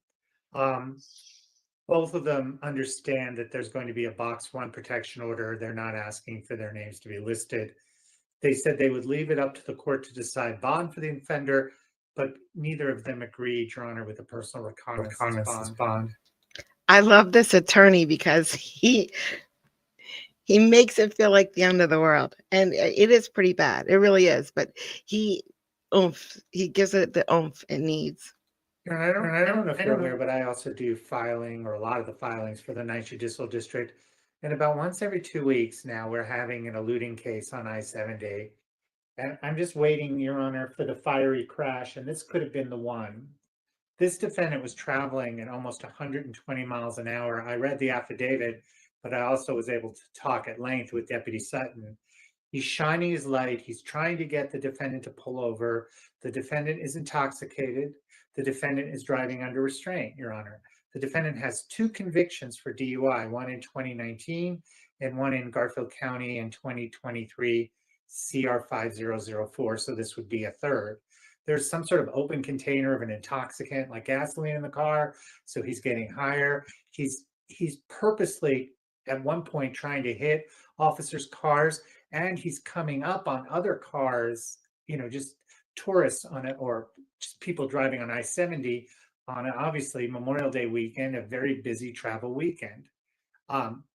Both of them understand that there's going to be a Box 1 protection order. They're not asking for their names to be listed. They said they would leave it up to the court to decide bond for the offender, but neither of them agreed, Your Honor, with a personal reconnaissance bond. I love this attorney because he makes it feel like the end of the world. And it is pretty bad. It really is. But he gives it the oomph it needs. And I don't know if you're aware, but I also do filing or a lot of the filings for the 9th Judicial District. And about once every 2 weeks now, we're having an eluding case on I-70. And I'm just waiting, Your Honor, for the fiery crash, and this could have been the one. This defendant was traveling at almost 120 miles an hour. I read the affidavit, but I also was able to talk at length with Deputy Sutton. He's shining his light. He's trying to get the defendant to pull over. The defendant is intoxicated. The defendant is driving under restraint, Your Honor. The defendant has 2 convictions for DUI, one in 2019 and one in Garfield County in 2023 CR 5004. So this would be a third. There's some sort of open container of an intoxicant like gasoline in the car. So he's getting higher. He's purposely at one point trying to hit officers' cars, and he's coming up on other cars, just tourists on it, or just people driving on I-70 on obviously Memorial Day weekend, a very busy travel weekend.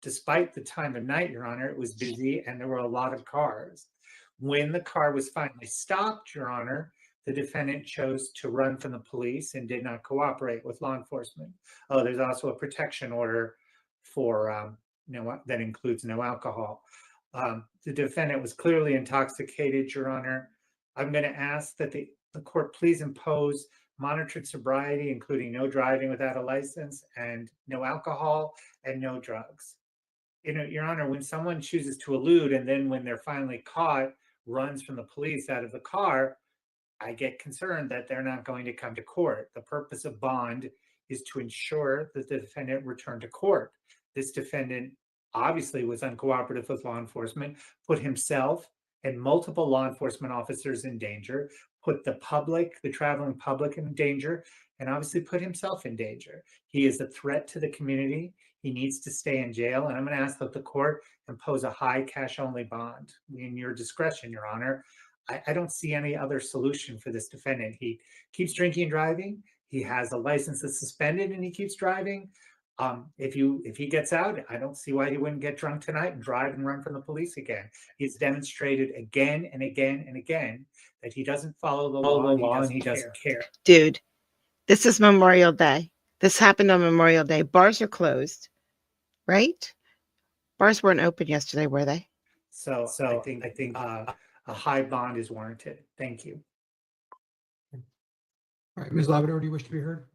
Despite the time of night, Your Honor, it was busy and there were a lot of cars. When the car was finally stopped, Your Honor, the defendant chose to run from the police and did not cooperate with law enforcement. Oh, there's also a protection order for that includes no alcohol. The defendant was clearly intoxicated, Your Honor. I'm going to ask that the court please impose monitored sobriety, including no driving without a license and no alcohol and no drugs. Your Honor, when someone chooses to elude and then when they're finally caught, runs from the police out of the car, I get concerned that they're not going to come to court. The purpose of bond is to ensure that the defendant return to court. This defendant obviously was uncooperative with law enforcement, put himself and multiple law enforcement officers in danger, put the public, the traveling public in danger, and obviously put himself in danger. He is a threat to the community. He needs to stay in jail. And I'm going to ask that the court impose a high cash-only bond in your discretion, Your Honor. I don't see any other solution for this defendant. He keeps drinking and driving. He has a license that's suspended and he keeps driving. If he gets out, I don't see why he wouldn't get drunk tonight and drive and run from the police again. He's demonstrated again and again and again that he doesn't follow the law and he doesn't care. Dude, this is Memorial Day. This happened on Memorial Day. Bars are closed, right? Bars weren't open yesterday, were they? So I think a high bond is warranted. Thank you. All right, Ms. Labrador, do you wish to be heard?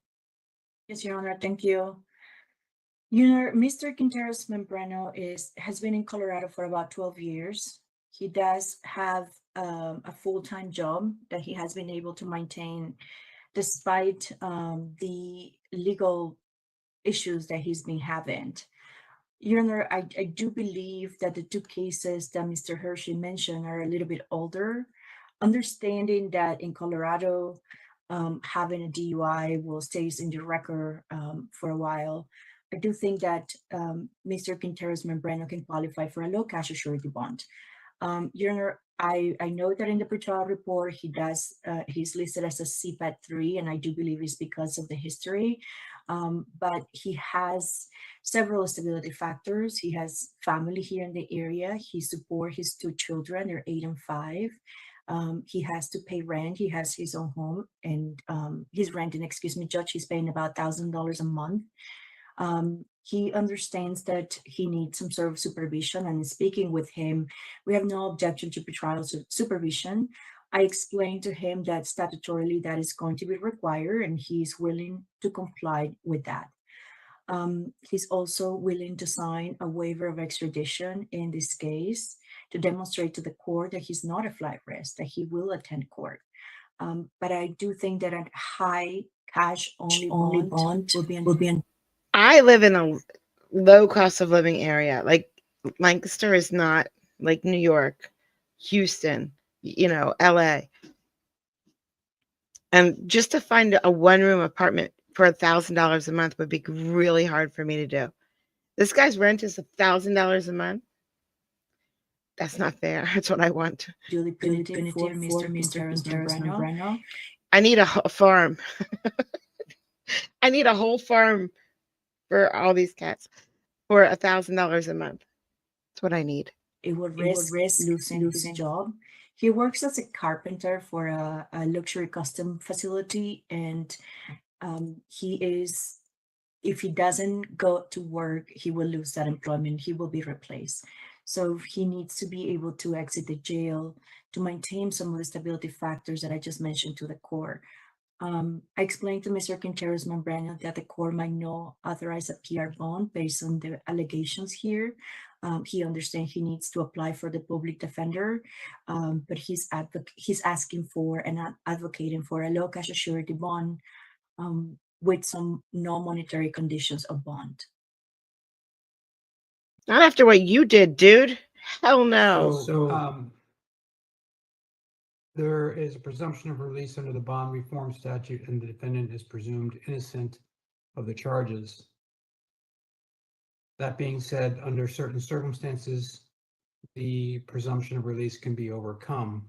Yes, Your Honor, thank you. Mr. Quinteros Membrano has been in Colorado for about 12 years. He does have a full-time job that he has been able to maintain despite the legal issues that he's been having. Your Honor, I do believe that the 2 cases that Mr. Hershey mentioned are a little bit older. Understanding that in Colorado, having a DUI will stay in the record for a while, I do think that Mr. Quinteros Membrano can qualify for a low cash surety bond. Your Honor, I know that in the pretrial report, he's listed as a CPAT 3, and I do believe it's because of the history. But he has several stability factors. He has family here in the area. He supports his 2 children, they're 8 and 5. He has to pay rent. He has his own home, and he's renting, Judge, he's paying about $1,000 a month. He understands that he needs some sort of supervision, and speaking with him, we have no objection to pretrial supervision. I explained to him that statutorily that is going to be required, and he's willing to comply with that. He's also willing to sign a waiver of extradition in this case to demonstrate to the court that he's not a flight risk, that he will attend court. But I do think that a high cash only bond will be in. I live in a low cost of living area. Like Lancaster is not like New York, Houston, LA. And just to find a 1-room apartment for $1,000 a month would be really hard for me to do. This guy's rent is $1,000 a month. That's not fair. That's what I want. Duly punitive for Mr. Membrano. I need a farm. I need a whole farm for all these cats for $1,000 a month. That's what I need. It would risk losing his job. He works as a carpenter for a luxury custom facility, and he is if he doesn't go to work, he will lose that employment. He will be replaced. So he needs to be able to exit the jail to maintain some of the stability factors that I just mentioned to the court. I explained to Mr. Quinteros Membrano that the court might not authorize a PR bond based on the allegations here. He understands he needs to apply for the public defender, but he's asking for and advocating for a low cash surety bond with some non-monetary conditions of bond. Not after what you did, dude. Hell no. So, there is a presumption of release under the bond reform statute, and the defendant is presumed innocent of the charges. That being said, under certain circumstances, the presumption of release can be overcome.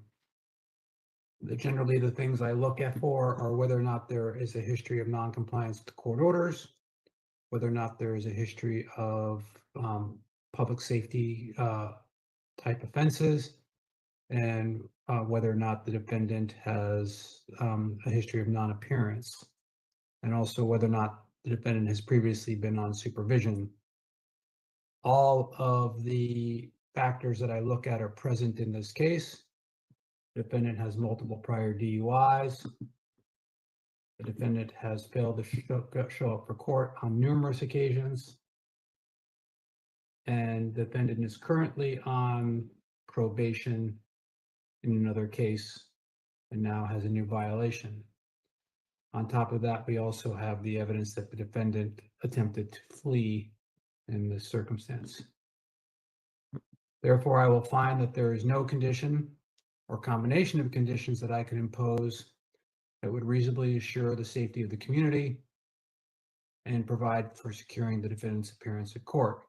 Generally, the things I look at for are whether or not there is a history of non-compliance with court orders, whether or not there is a history of public safety type offenses, and whether or not the defendant has a history of non-appearance, and also whether or not the defendant has previously been on supervision. All of the factors that I look at are present in this case. The defendant has multiple prior DUIs. The defendant has failed to show up for court on numerous occasions. And the defendant is currently on probation in another case and now has a new violation. On top of that, we also have the evidence that the defendant attempted to flee in this circumstance. Therefore, I will find that there is no condition or combination of conditions that I can impose that would reasonably assure the safety of the community and provide for securing the defendant's appearance at court.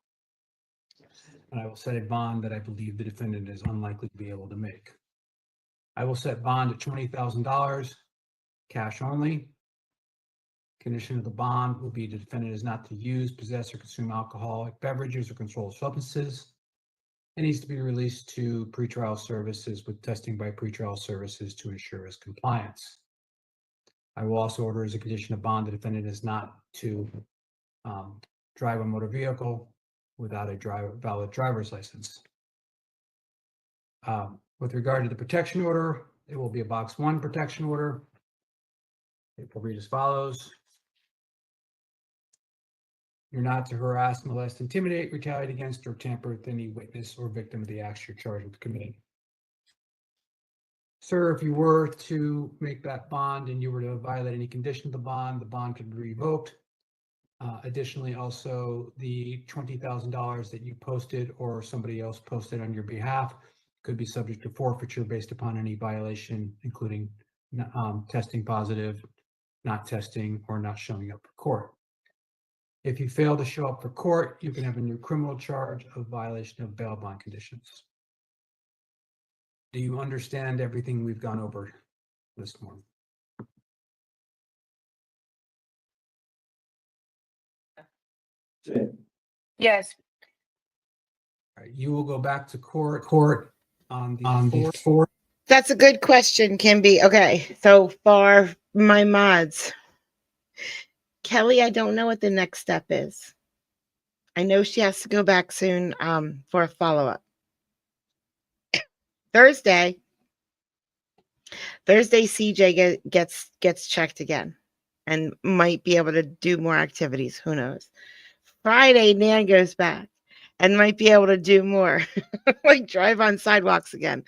And I will set a bond that I believe the defendant is unlikely to be able to make. I will set bond at $20,000, cash only. Condition of the bond will be the defendant is not to use, possess, or consume alcoholic beverages or controlled substances. It needs to be released to pretrial services with testing by pretrial services to ensure his compliance. I will also order as a condition of bond the defendant is not to drive a motor vehicle without a valid driver's license. With regard to the protection order, it will be a box 1 protection order. It will read as follows. You're not to harass, molest, intimidate, retaliate against, or tamper with any witness or victim of the acts you're charged with committing. Sir, if you were to make that bond and you were to violate any condition of the bond could be revoked. Additionally, also the $20,000 that you posted or somebody else posted on your behalf could be subject to forfeiture based upon any violation, including testing positive, not testing, or not showing up for court. If you fail to show up for court, you can have a new criminal charge of violation of bail bond conditions. Do you understand everything we've gone over this morning? Yes. All right, you will go back to court on the 4th. That's a good question, Kimby. Okay, so for my mods, Kelly, I don't know what the next step is. I know she has to go back soon for a follow-up. Thursday, CJ gets checked again and might be able to do more activities. Who knows? Friday, Nan goes back and might be able to do more, like drive on sidewalks again.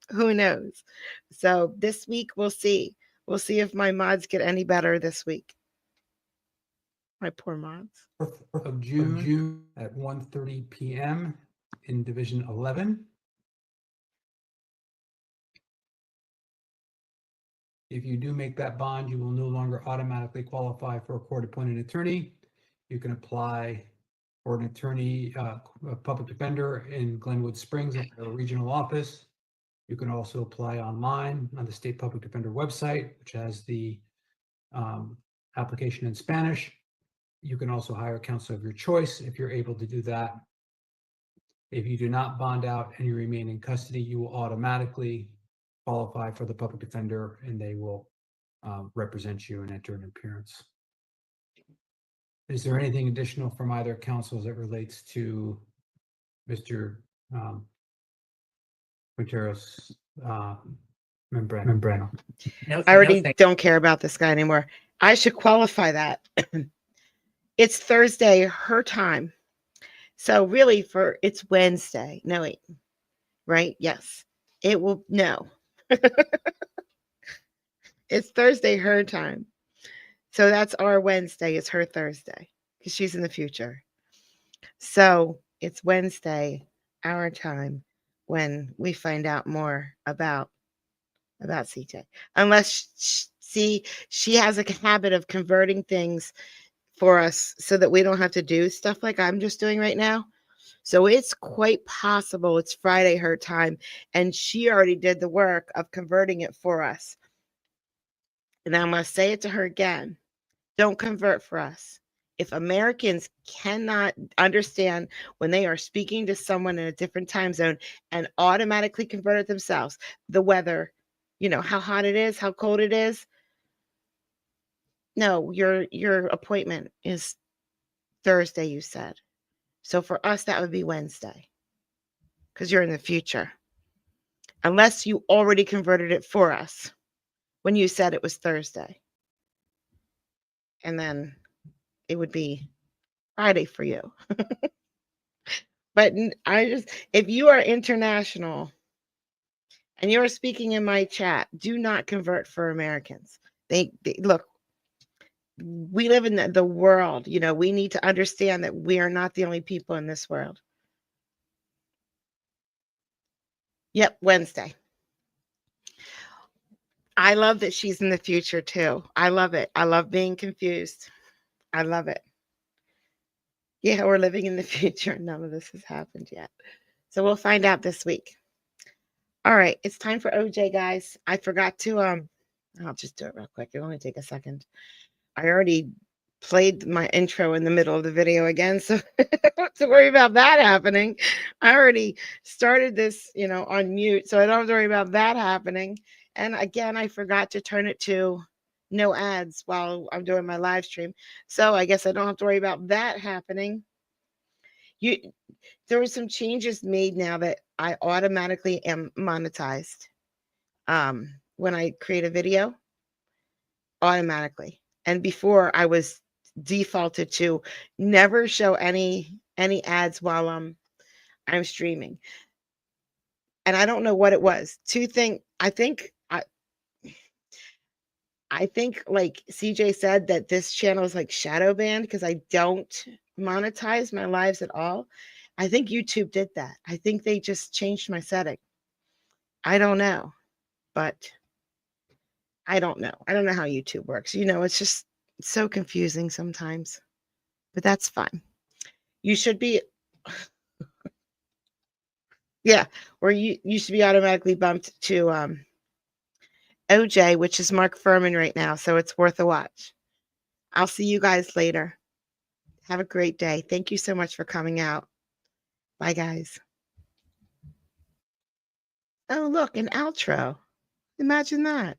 Who knows? So this week, we'll see. We'll see if my mods get any better this week. My poor mods. 4th of June at 1:30 p.m. in Division 11. If you do make that bond, you will no longer automatically qualify for a court-appointed attorney. You can apply for an attorney, a public defender in Glenwood Springs at their regional office. You can also apply online on the State Public Defender website, which has the application in Spanish. You can also hire counsel of your choice if you're able to do that. If you do not bond out and you remain in custody, you will automatically qualify for the public defender and they will represent you and enter an appearance. Is there anything additional from either council as it relates to Mr. Quinteros Membrano? I already don't care about this guy anymore. I should qualify that. It's Thursday, her time. So really it's Wednesday. No, wait. Right? Yes. It will, no. It's Thursday, her time. So that's our Wednesday. It's her Thursday because she's in the future. So it's Wednesday, our time, when we find out more about CJ. Unless she has a habit of converting things for us so that we don't have to do stuff like I'm just doing right now. So it's quite possible it's Friday her time, and she already did the work of converting it for us. And I'm going to say it to her again. Don't convert for us. If Americans cannot understand when they are speaking to someone in a different time zone and automatically convert it themselves, the weather, how hot it is, how cold it is. No, your appointment is Thursday, you said. So for us, that would be Wednesday because you're in the future. Unless you already converted it for us when you said it was Thursday. And then it would be Friday for you. But if you are international and you're speaking in my chat, do not convert for Americans. They look, we live in the world, we need to understand that we are not the only people in this world. Yep, Wednesday. I love that she's in the future too. I love it. I love being confused. I love it. Yeah, we're living in the future. None of this has happened yet. So we'll find out this week. All right, it's time for OJ, guys. I forgot to, I'll just do it real quick. It'll only take a second. I already played my intro in the middle of the video again, so don't have to worry about that happening. I already started this, on mute, so I don't have to worry about that happening. And again, I forgot to turn it to no ads while I'm doing my live stream. So I guess I don't have to worry about that happening. There were some changes made now that I automatically am monetized. When I create a video, automatically. And before I was defaulted to never show any ads while I'm streaming. And I don't know what it was. I think like CJ said that this channel is like shadow banned because I don't monetize my lives at all. I think YouTube did that. I think they just changed my setting. I don't know, but I don't know. I don't know how YouTube works. It's just so confusing sometimes, but that's fine. You should be, yeah, or you should be automatically bumped to OJ, which is Mark Furman right now. So it's worth a watch. I'll see you guys later. Have a great day. Thank you so much for coming out. Bye, guys. Oh, look, an outro. Imagine that.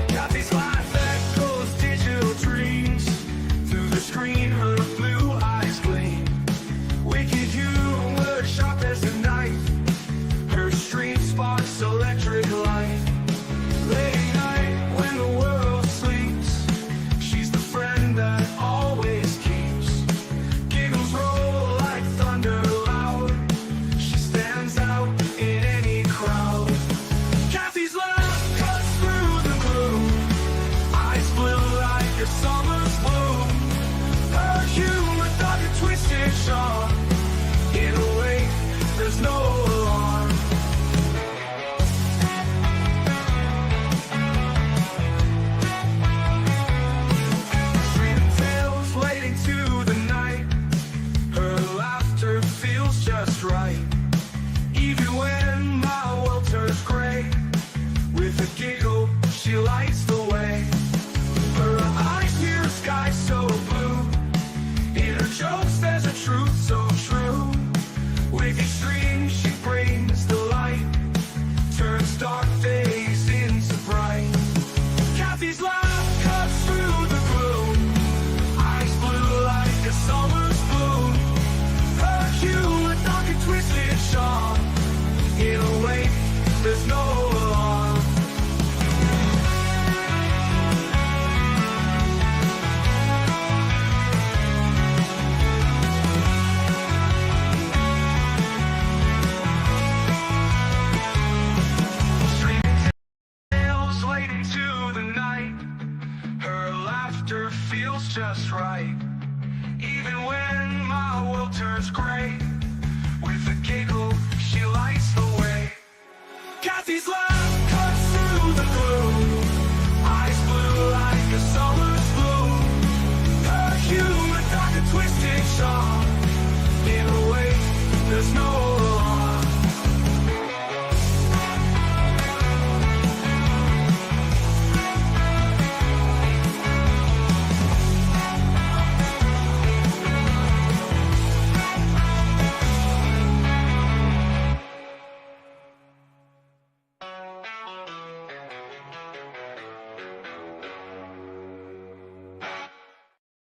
Got these lights that goes digital dreams through the screen, her blue eyes gleam. Wicked humor, sharp as a knife. Her stream sparks electric light. Late night when the world sleeps, she's the friend that always keeps. Giggles roll like thunder loud. She stands out in any crowd. Kathy's laugh cuts through the gloom. Eyes blue like a summer's bloom. Her humor dark and twisted sharp. In a way, there's no alarm. Freedom tales late into the night. Her laughter feels just right. Even when my world turns gray, with a giggle, she lights the way. Her eyes hear a sky so blue. In her jokes, there's a truth so true. Wicked streams. there's no